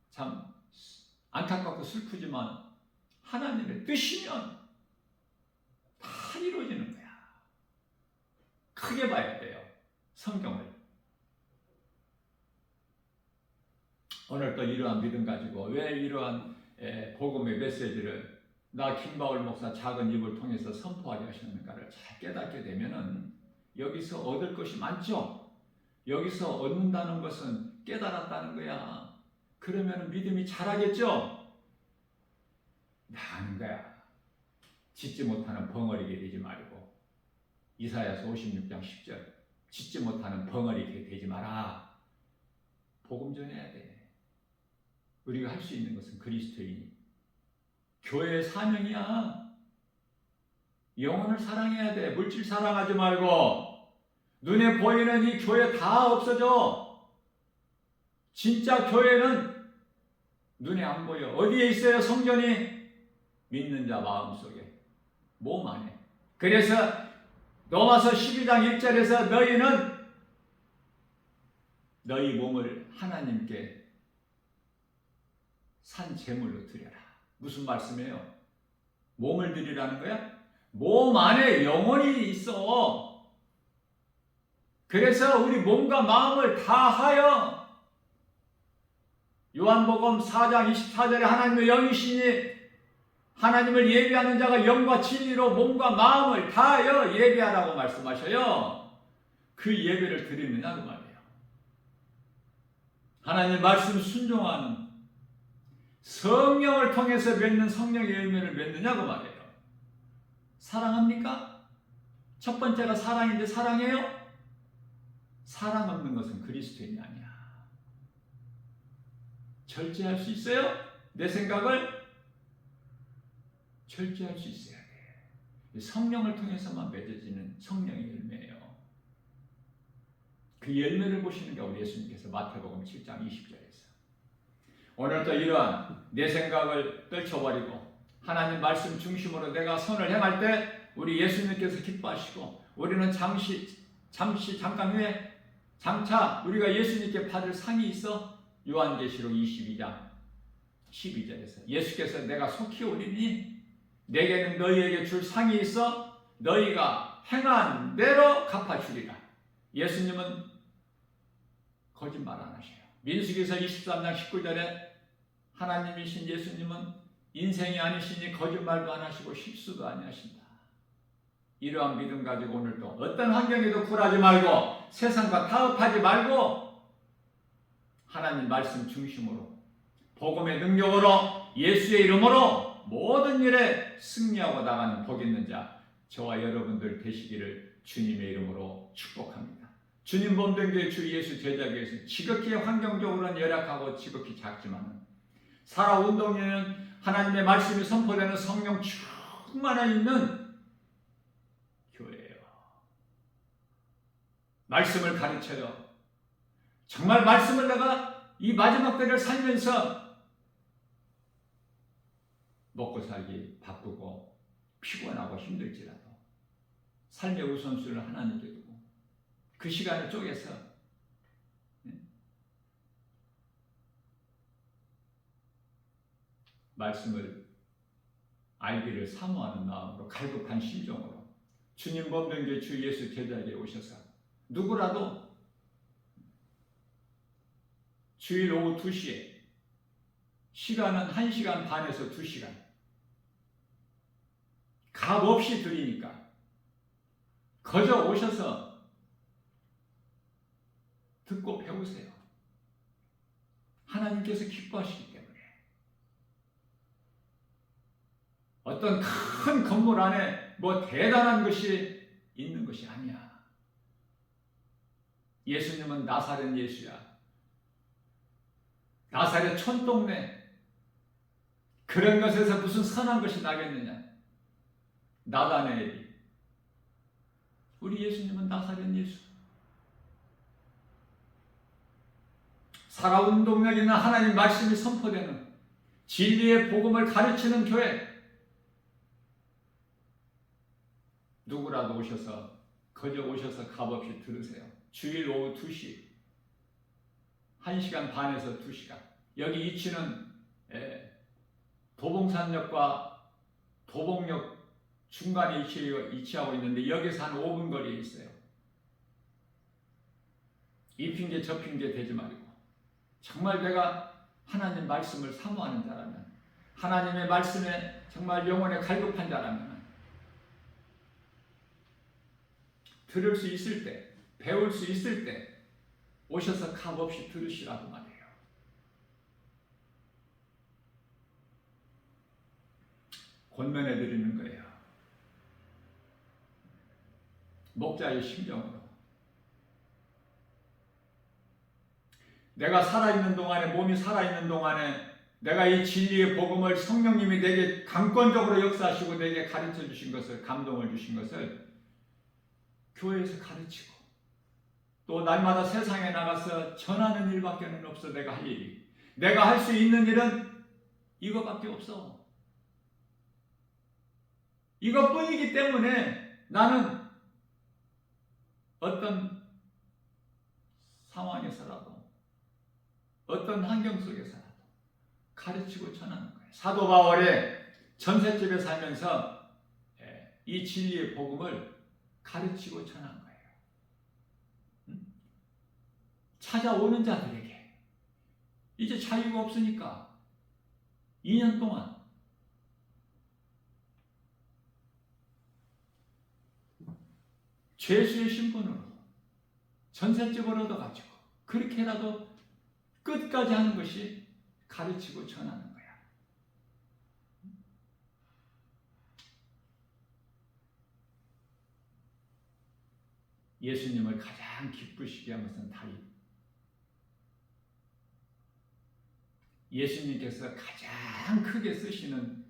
참 안타깝고 슬프지만 하나님의 뜻이면 다 이루어지는 거야. 크게 봐야 돼요. 성경을. 오늘 또 이러한 믿음 가지고 왜 이러한 복음의 메시지를 나 김바울 목사 작은 입을 통해서 선포하게 하셨는가를 잘 깨닫게 되면은 여기서 얻을 것이 많죠. 여기서 얻는다는 것은 깨달았다는 거야. 그러면 믿음이 자라겠죠. 나는 거야. 짓지 못하는 벙어리게 되지 말고 이사야서 56장 10절 짓지 못하는 벙어리게 되지 마라. 복음 전해야 돼. 우리가 할 수 있는 것은 그리스도인이 교회의 사명이야. 영혼을 사랑해야 돼. 물질 사랑하지 말고 눈에 보이는 이 교회 다 없어져. 진짜 교회는 눈에 안 보여. 어디에 있어요? 성전이 믿는 자 마음속에 몸 안에. 그래서 로마서 12장 1절에서 너희는 너희 몸을 하나님께 산 제물로 드려라. 무슨 말씀이에요? 몸을 드리라는 거야? 몸 안에 영혼이 있어. 그래서 우리 몸과 마음을 다하여 요한복음 4장 24절에 하나님의 영이시니 하나님을 예배하는 자가 영과 진리로 몸과 마음을 다하여 예배하라고 말씀하셔요. 그 예배를 드리느냐 그 말이에요. 하나님 말씀 순종하는 성령을 통해서 맺는 성령의 열매를 맺느냐고 말이에요. 사랑합니까? 첫 번째가 사랑인데 사랑해요? 사랑 없는 것은 그리스도인이 아니야. 절제할 수 있어요? 내 생각을 절제할 수 있어야 돼. 성령을 통해서만 맺어지는 성령의 열매예요. 그 열매를 보시는 게 우리 예수님께서 마태복음 7장 20절에서 오늘도 이러한 내 생각을 떨쳐버리고 하나님 말씀 중심으로 내가 선을 행할 때 우리 예수님께서 기뻐하시고 우리는 잠깐 후에 장차 우리가 예수님께 받을 상이 있어. 요한계시록 22장 12절에서 예수께서 내가 속히 오리니 내게는 너희에게 줄 상이 있어 너희가 행한 대로 갚아주리라. 예수님은 거짓말 안 하셔요. 민수기서 23장 19절에 하나님이신 예수님은 인생이 아니시니 거짓말도 안 하시고 실수도 안 하신다. 이러한 믿음 가지고 오늘도 어떤 환경에도 굴하지 말고 세상과 타협하지 말고 하나님 말씀 중심으로 복음의 능력으로 예수의 이름으로 모든 일에 승리하고 나가는 복 있는 자 저와 여러분들 되시기를 주님의 이름으로 축복합니다. 주님 몸된 주 예수 제자교회에서 지극히 환경적으로는 열악하고 지극히 작지만 살아운동에는 하나님의 말씀이 선포되는 성령 충만해 있는 교회예요. 말씀을 가르쳐요. 정말 말씀을 내가 이 마지막 때를 살면서 먹고 살기 바쁘고 피곤하고 힘들지라도 삶의 우선순위를 하나님께 두고 그 시간을 쪼개서 말씀을 알기를 사모하는 마음으로 갈급한 심정으로 주님 몸된 주 예수 제자에게 오셔서 누구라도 주일 오후 2시에 시간은 1시간 반에서 2시간 값없이 드리니까 거저 오셔서 듣고 배우세요. 하나님께서 기뻐하시기 때문에 어떤 큰 건물 안에 뭐 대단한 것이 있는 것이 아니야. 예수님은 나사렛 예수야. 나사렛 촌동네 그런 것에서 무슨 선한 것이 나겠느냐. 나다네엘이 우리 예수님은 나사렛 예수. 살아온 동네에 있는 하나님 말씀이 선포되는 진리의 복음을 가르치는 교회 누구라도 오셔서 거저 오셔서 값없이 들으세요. 주일 오후 2시 1시간 반에서 2시간 여기 위치는 도봉산역과 도봉역 중간에 위치하고 있는데 여기서 한 5분 거리에 있어요. 이 핑계 저 핑계 대지 말고 정말 내가 하나님 말씀을 사모하는 자라면 하나님의 말씀에 정말 영혼에 갈급한 자라면 들을 수 있을 때 배울 수 있을 때 오셔서 값없이 들으시라고 말해요. 권면해 드리는 거예요. 목자의 심정으로 내가 살아있는 동안에 몸이 살아있는 동안에 내가 이 진리의 복음을 성령님이 내게 강권적으로 역사하시고 내게 가르쳐 주신 것을 감동을 주신 것을 교회에서 가르치고 또 날마다 세상에 나가서 전하는 일밖에는 없어. 내가 할 일이 내가 할 수 있는 일은 이것밖에 없어. 이것뿐이기 때문에 나는 어떤 상황에서라도 어떤 환경 속에서라도 가르치고 전하는 거예요. 사도 바울의 전셋집에 살면서 이 진리의 복음을 가르치고 전한 거예요. 찾아오는 자들에게 이제 자유가 없으니까 2년 동안 죄수의 신분으로 전셋집을 얻어가지고 그렇게라도 끝까지 하는 것이 가르치고 전하는 거야. 예수님을 가장 기쁘시게 한 것은 다윗. 예수님께서 가장 크게 쓰시는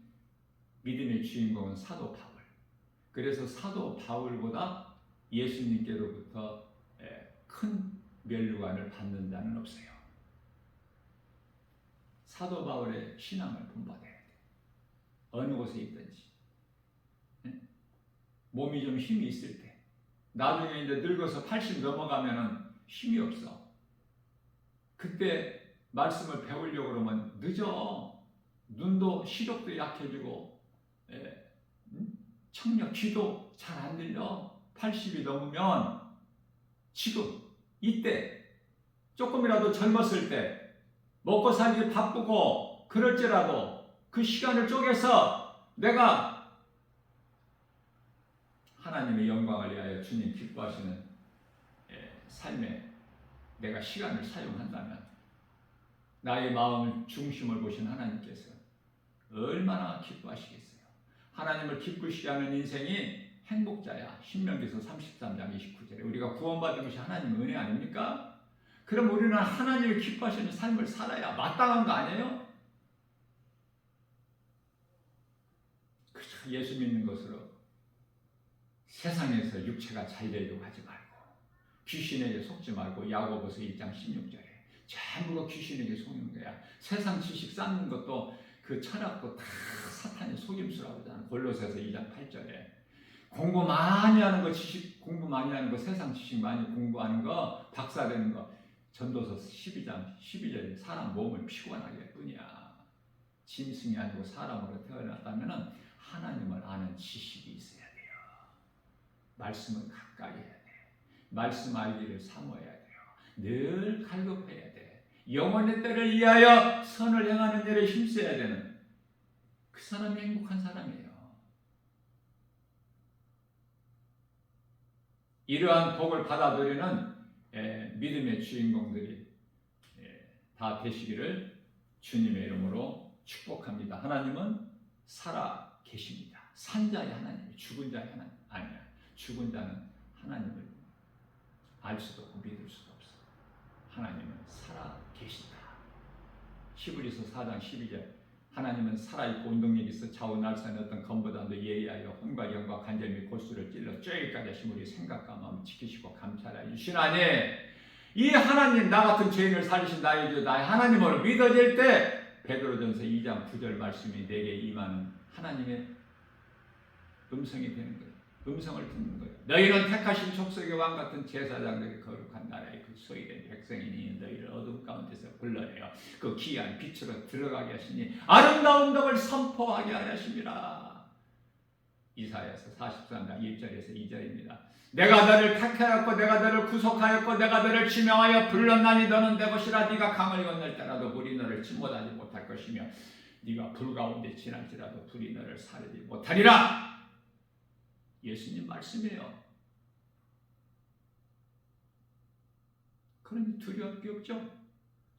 믿음의 주인공은 사도 바울. 그래서 사도 바울보다 예수님께로부터 큰 면류관을 받는 자는 없어요. 사도 바울의 신앙을 본받아야 돼. 어느 곳에 있든지. 몸이 좀 힘이 있을 때. 나중에 이제 늙어서 80 넘어가면은 힘이 없어. 그때 말씀을 배우려고 그러면 늦어. 눈도 시력도 약해지고 청력, 귀도 잘 안 들려. 80이 넘으면 지금 이때 조금이라도 젊었을 때 먹고 살기 바쁘고 그럴지라도 그 시간을 쪼개서 내가 하나님의 영광을 위하여 주님 기뻐하시는 삶에 내가 시간을 사용한다면 나의 마음을 중심을 보신 하나님께서 얼마나 기뻐하시겠어요. 하나님을 기쁘시게 하는 인생이 행복자야. 신명기서 33장 29절에 우리가 구원받은 것이 하나님의 은혜 아닙니까? 그럼 우리는 하나님을 기뻐하시는 삶을 살아야 마땅한 거 아니에요? 예수 믿는 것으로 세상에서 육체가 잘 되려고 하지 말고 귀신에게 속지 말고 야고보서 1장 16절에 전부가 귀신에게 속는 거야. 세상 지식 쌓는 것도 그 철학도 다 사탄의 속임수라고 하잖아. 골로새서 2장 8절에 공부 많이 하는 거, 지식 공부 많이 하는 거, 세상 지식 많이 공부하는 거, 박사 되는 거, 전도서 12장 12절에 사람 몸을 피곤하게 할 뿐이야. 짐승이 아니고 사람으로 태어났다면 하나님을 아는 지식이 있어야 돼요. 말씀을 가까이 해야 돼. 말씀 알기를 사모해야 돼요. 늘 갈급해야 돼. 영혼의 때를 위하여 선을 행하는 일에 힘써야 되는 그 사람이 행복한 사람이에요. 이러한 복을 받아들이는 믿음의 주인공들이 다 되시기를 주님의 이름으로 축복합니다. 하나님은 살아 계십니다. 산 자의 하나님, 죽은 자의 하나님 아니야. 죽은 자는 하나님을 알 수도 없고 믿을 수도 없어. 하나님은 살아 계신다. 히브리서 4장 12절 하나님은 살아있고 운동력이 있어 좌우 날선 어떤 검보다도 예리하여 혼과 영과 관절 및 골수를 찔러 쬐기까지 하신 우리 생각과 마음을 지키시고 감찰하여 주시나니 이 하나님 나 같은 죄인을 살리신 나의 주 나의 하나님으로 믿어질 때 베드로전서 2장 9절 말씀이 내게 임하는 하나님의 음성이 되는 거예요. 음성을 듣는 거예요. 너희는 택하신 족속의 왕 같은 제사장들이 거룩한 나라의 그 소유된 백성이니 너희를 어둠 가운데서 불러내어 그 귀한 빛으로 들어가게 하시니 아름다운 덕을 선포하게 하십니다. 이사야서 43장 1절에서 2절입니다. 내가 너를 택하였고 내가 너를 구속하였고 내가 너를 지명하여 불렀나니 너는 내 것이라. 네가 강을 건널 때라도 물이 너를 침몰하지 못할 것이며 네가 불 가운데 지날지라도 불이 너를 사르지 못하리라. 예수님 말씀이에요. 그러니 두려울 게 없죠.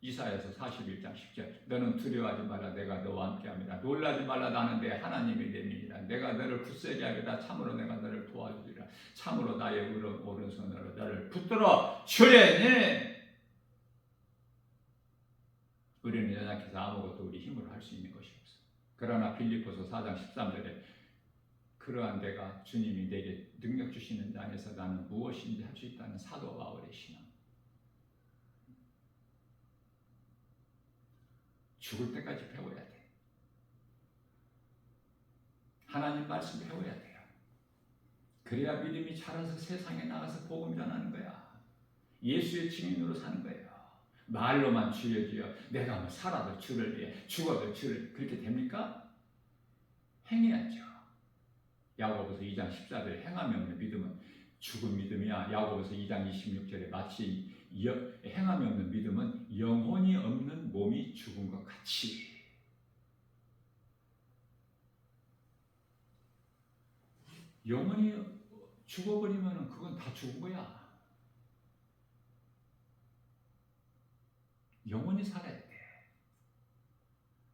이사야서 41장 10절 너는 두려워하지 말라. 내가 너와 함께합니다. 놀라지 말라. 나는 내 하나님이 됨이니라. 내가 너를 굳세게 하리라. 참으로 내가 너를 도와주리라. 참으로 나의 오른손으로 너를 붙들어 주리니. 우리는 연약해서 아무것도 우리 힘으로 할 수 있는 것이 없어. 그러나 빌립보서 4장 13절에 그러한 내가 주님이 내게 능력 주시는 자 안에서 나는 무엇인지 할 수 있다는 사도 바울의 신앙. 죽을 때까지 배워야 돼. 하나님 말씀 배워야 돼요. 그래야 믿음이 자라서 세상에 나가서 복음 전하는 거야. 예수의 증인으로 사는 거예요. 말로만 주여 주여 내가 뭐 살아도 주를 위해 죽어도 주를 그렇게 됩니까? 행해야죠. 야고보서 2장 14절에 행함이 없는 믿음은 죽은 믿음이야. 야고보서 2장 26절에 마치 행함이 없는 믿음은 영혼이 없는 몸이 죽은 것 같이. 영혼이 죽어버리면 그건 다 죽은 거야. 영혼이 살아야 돼.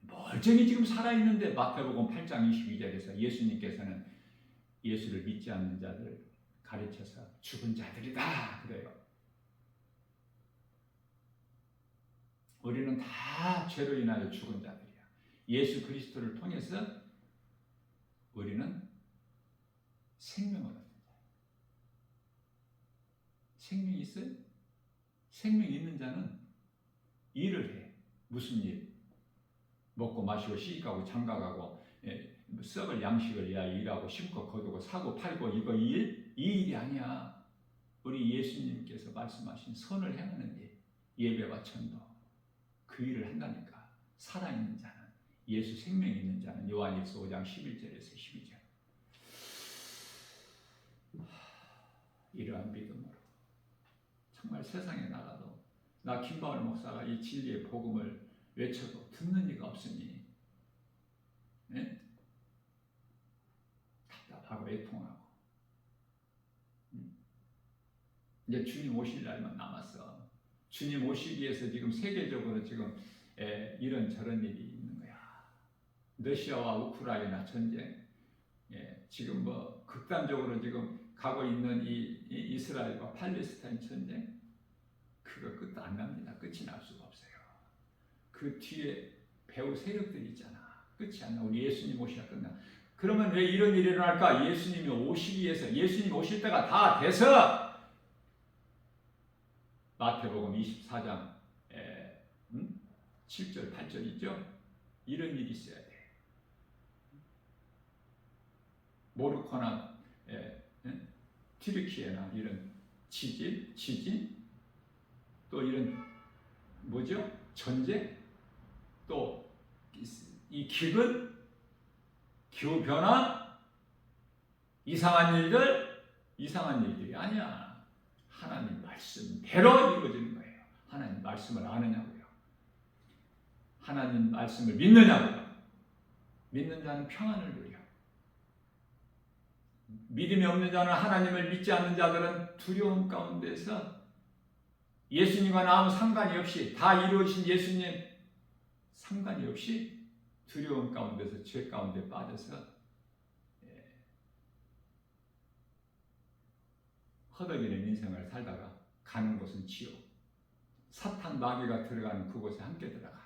멀쩡히 지금 살아있는데 마태복음 8장 22절에서 예수님께서는 예수를 믿지 않는 자들 가르쳐서 죽은 자들이다 그래요. 우리는 다 죄로 인하여 죽은 자들이야. 예수 그리스도를 통해서 우리는 생명을 얻는 자예요. 생명이 있어요? 생명이 있는 자는 일을 해. 무슨 일? 먹고 마시고 시집가고 장가가고 썩을 양식을 위하여 일하고 심고 거두고 사고 팔고 이거 일? 이 일이 아니야. 우리 예수님께서 말씀하신 선을 행하는 일, 예배와 전도 그 일을 한다니까. 살아있는 자는 예수 생명이 있는 자는 요한일서 5장 11절에서 12절 이러한 믿음으로 정말 세상에 나가도 나 김바울 목사가 이 진리의 복음을 외쳐도 듣는 이가 없으니 네? 답답하고 애통하고 이제 주님 오실 날만 남았어. 주님 오시기 위해서 지금 세계적으로 지금 이런저런 일이 있는 거야. 러시아와 우크라이나 전쟁, 지금 뭐 극단적으로 지금 가고 있는 이 이스라엘과 팔레스타인 전쟁, 그거 끝도 안 납니다. 끝이 날 수가 없어요. 그 뒤에 배후 세력들이 있잖아. 끝이 안 나. 우리 예수님 오셔야 끝나. 그러면 왜 이런 일이 일어날까? 예수님이 오시기 위해서, 예수님 오실 때가 다 돼서 마태복음 24장 7절 8절 있죠? 이런 일이 있어야 돼. 모로코나 튀르키예나 이런 지진 또 이런 뭐죠? 전쟁 또 이 기근 기후변화 이상한 일들이 아니야. 하나님 말씀대로 이루어지는 거예요. 하나님 말씀을 아느냐고요. 하나님 말씀을 믿느냐고요. 믿는 자는 평안을 누려. 믿음이 없는 자는, 하나님을 믿지 않는 자들은 두려움 가운데서 예수님과 아무 상관이 없이 다 이루어진 예수님 상관이 없이 두려움 가운데서 죄 가운데 빠져서 허덕이는 인생을 살다가 가는 곳은 지옥. 사탄 마귀가 들어가는 그곳에 함께 들어가.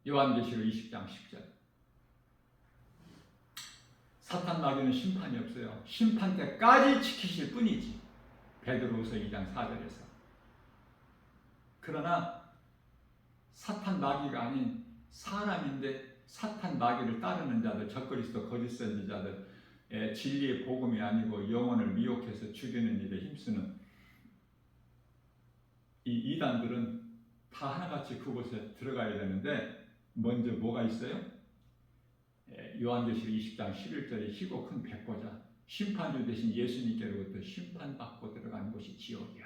요한계시록 20장 10절. 사탄 마귀는 심판이 없어요. 심판 때까지 지키실 뿐이지. 베드로후서 2장 4절에서. 그러나 사탄 마귀가 아닌 사람인데 사탄 마귀를 따르는 자들, 적그리스도 거짓 선지자들, 진리의 복음이 아니고 영혼을 미혹해서 죽이는 일에 힘쓰는 이 이단들은 다 하나같이 그곳에 들어가야 되는데, 먼저 뭐가 있어요? 요한계시록 20장 11절에 희고 큰 백보자, 심판주 대신 예수님께로부터 심판받고 들어가는 곳이 지옥이야.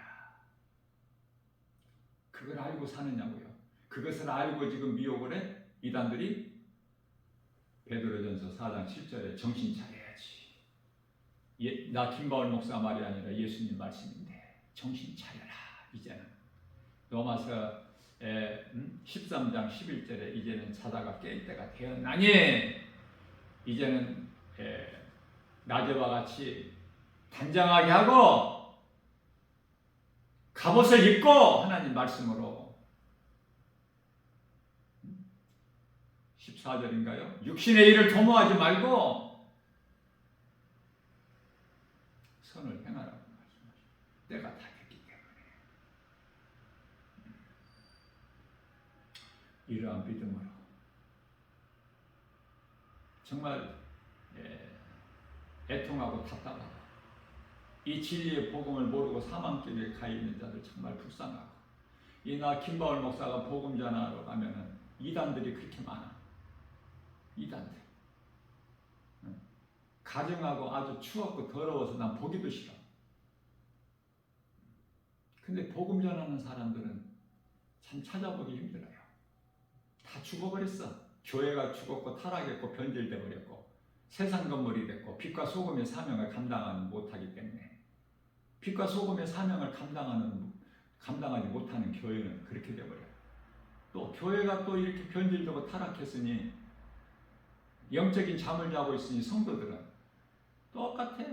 그걸 알고 사느냐고요. 그것을 알고 지금 미혹을 해? 이단들이. 베드로전서 4장 7절에 정신 차려야지. 나 김바울 목사 말이 아니라 예수님 말씀인데 정신 차려라. 이제는 로마서 13장 11절에 이제는 자다가 깰 때가 되었나니, 이제는 낮에와 같이 단정하게 하고 갑옷을 입고 하나님 말씀으로 14절인가요? 육신의 일을 도모하지 말고 선을 행하라고 말씀하십니다. 때가 다 됐기 때문에 이러한 믿음으로 정말 애통하고 답답하고 이 진리의 복음을 모르고 사망길에 가 있는 자들 정말 불쌍하고, 이 나 김바울 목사가 복음 전하러 가면은 이단들이 그렇게 많아. 이단들 가정하고 아주 추웠고 더러워서 난 보기도 싫어. 근데 복음 전하는 사람들은 참 찾아보기 힘들어요. 다 죽어버렸어. 교회가 죽었고 타락했고 변질돼 버렸고 세상 건물이 됐고 빛과 소금의 사명을 감당하지 못하기 때문에, 빛과 소금의 사명을 감당하지 못하는 교회는 그렇게 돼버려요. 또 교회가 또 이렇게 변질되고 타락했으니, 영적인 잠을 자고 있으니 성도들은 똑같아.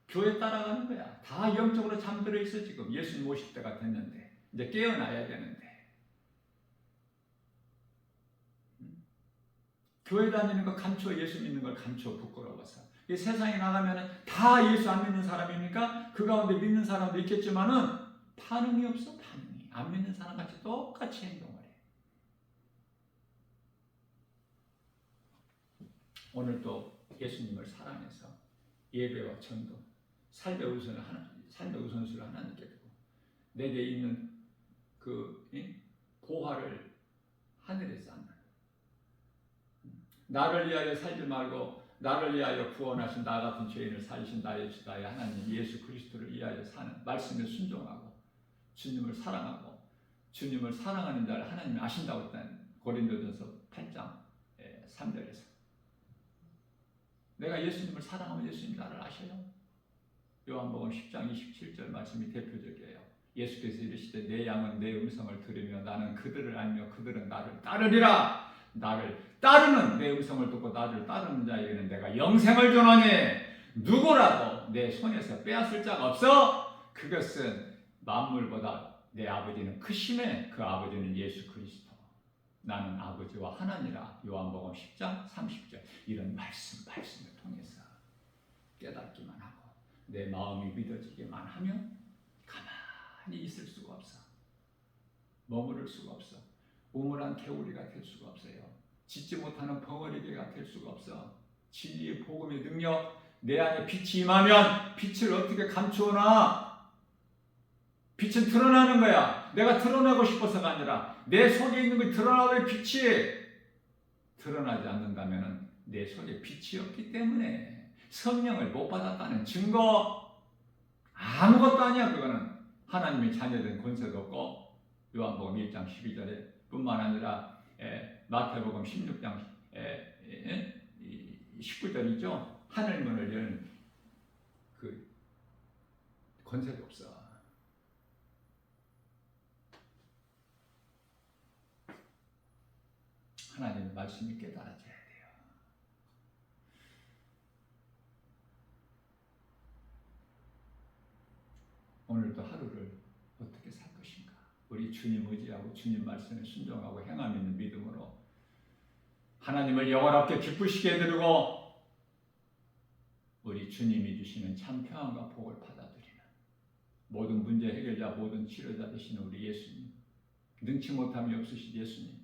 교회 따라가는 거야. 다 영적으로 잠들어 있어. 지금 예수님 오실 때가 됐는데 이제 깨어나야 되는데, 교회 다니는 거 감춰, 예수 믿는 걸 감춰, 부끄러워서. 이 세상에 나가면은 다 예수 안 믿는 사람입니까? 그 가운데 믿는 사람도 있겠지만은 반응이 없어. 반응이 안 믿는 사람 같이 똑같이 행동을 해. 오늘 또 예수님을 사랑해서 예배와 전도, 삶의 우선순위를 하나님께 두고 내게 있는 그 보화를 하늘에서 않는, 나를 위하여 살지 말고 나를 위하여 구원하신 나 같은 죄인을 살리신 나의 주 나의 하나님 예수 그리스도를 위하여 사는, 말씀에 순종하고 주님을 사랑하고 주님을 사랑하는 자를 하나님이 아신다고 했다는 고린도전서 8장 3절에서 내가 예수님을 사랑하면 예수님 나를 아셔요. 요한복음 10장 27절 말씀이 대표적이에요. 예수께서 이르시되 내 양은 내 음성을 들으며 나는 그들을 알며 그들은 나를 따르리라. 나를 따르는 내 음성을 듣고 나를 따르는 자에게는 내가 영생을 주노니 누구라도 내 손에서 빼앗을 자가 없어. 그것은 만물보다 내 아버지는 크심에 그 아버지는 예수 그리스도. 나는 아버지와 하나니라. 요한복음 10장 30절. 이런 말씀을 통해서 깨닫기만 하고 내 마음이 믿어지기만 하면 가만히 있을 수가 없어. 머무를 수가 없어. 우물한 개구리가 될 수가 없어요. 짖지 못하는 벙어리개가 될 수가 없어. 진리의 복음의 능력, 내 안에 빛이 임하면 빛을 어떻게 감추어놔? 빛은 드러나는 거야. 내가 드러내고 싶어서가 아니라 내 속에 있는 걸 드러나는 빛이 드러나지 않는다면 내 속에 빛이 없기 때문에 성령을 못 받았다는 증거 아무것도 아니야. 그거는 하나님의 자녀된 권세도 없고 요한복음 1장 12절에 뿐만 아니라 마태복음 16장 19절이죠. 하늘문을 여는 그 권세도 없어. 하나님의 말씀이 깨달아져야 돼요. 오늘도 하루를 어떻게 살 것인가? 우리 주님 의지하고 주님 말씀에 순종하고 행함 있는 믿음으로 하나님을 영원롭게 기쁘시게 해드리고 우리 주님이 주시는 참 평안과 복을 받아들이는 모든 문제 해결자, 모든 치료자 되시는 우리 예수님, 능치 못함이 없으신 예수님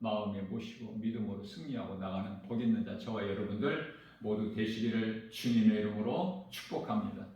마음에 모시고 믿음으로 승리하고 나가는 복 있는 자 저와 여러분들 모두 되시기를 주님의 이름으로 축복합니다.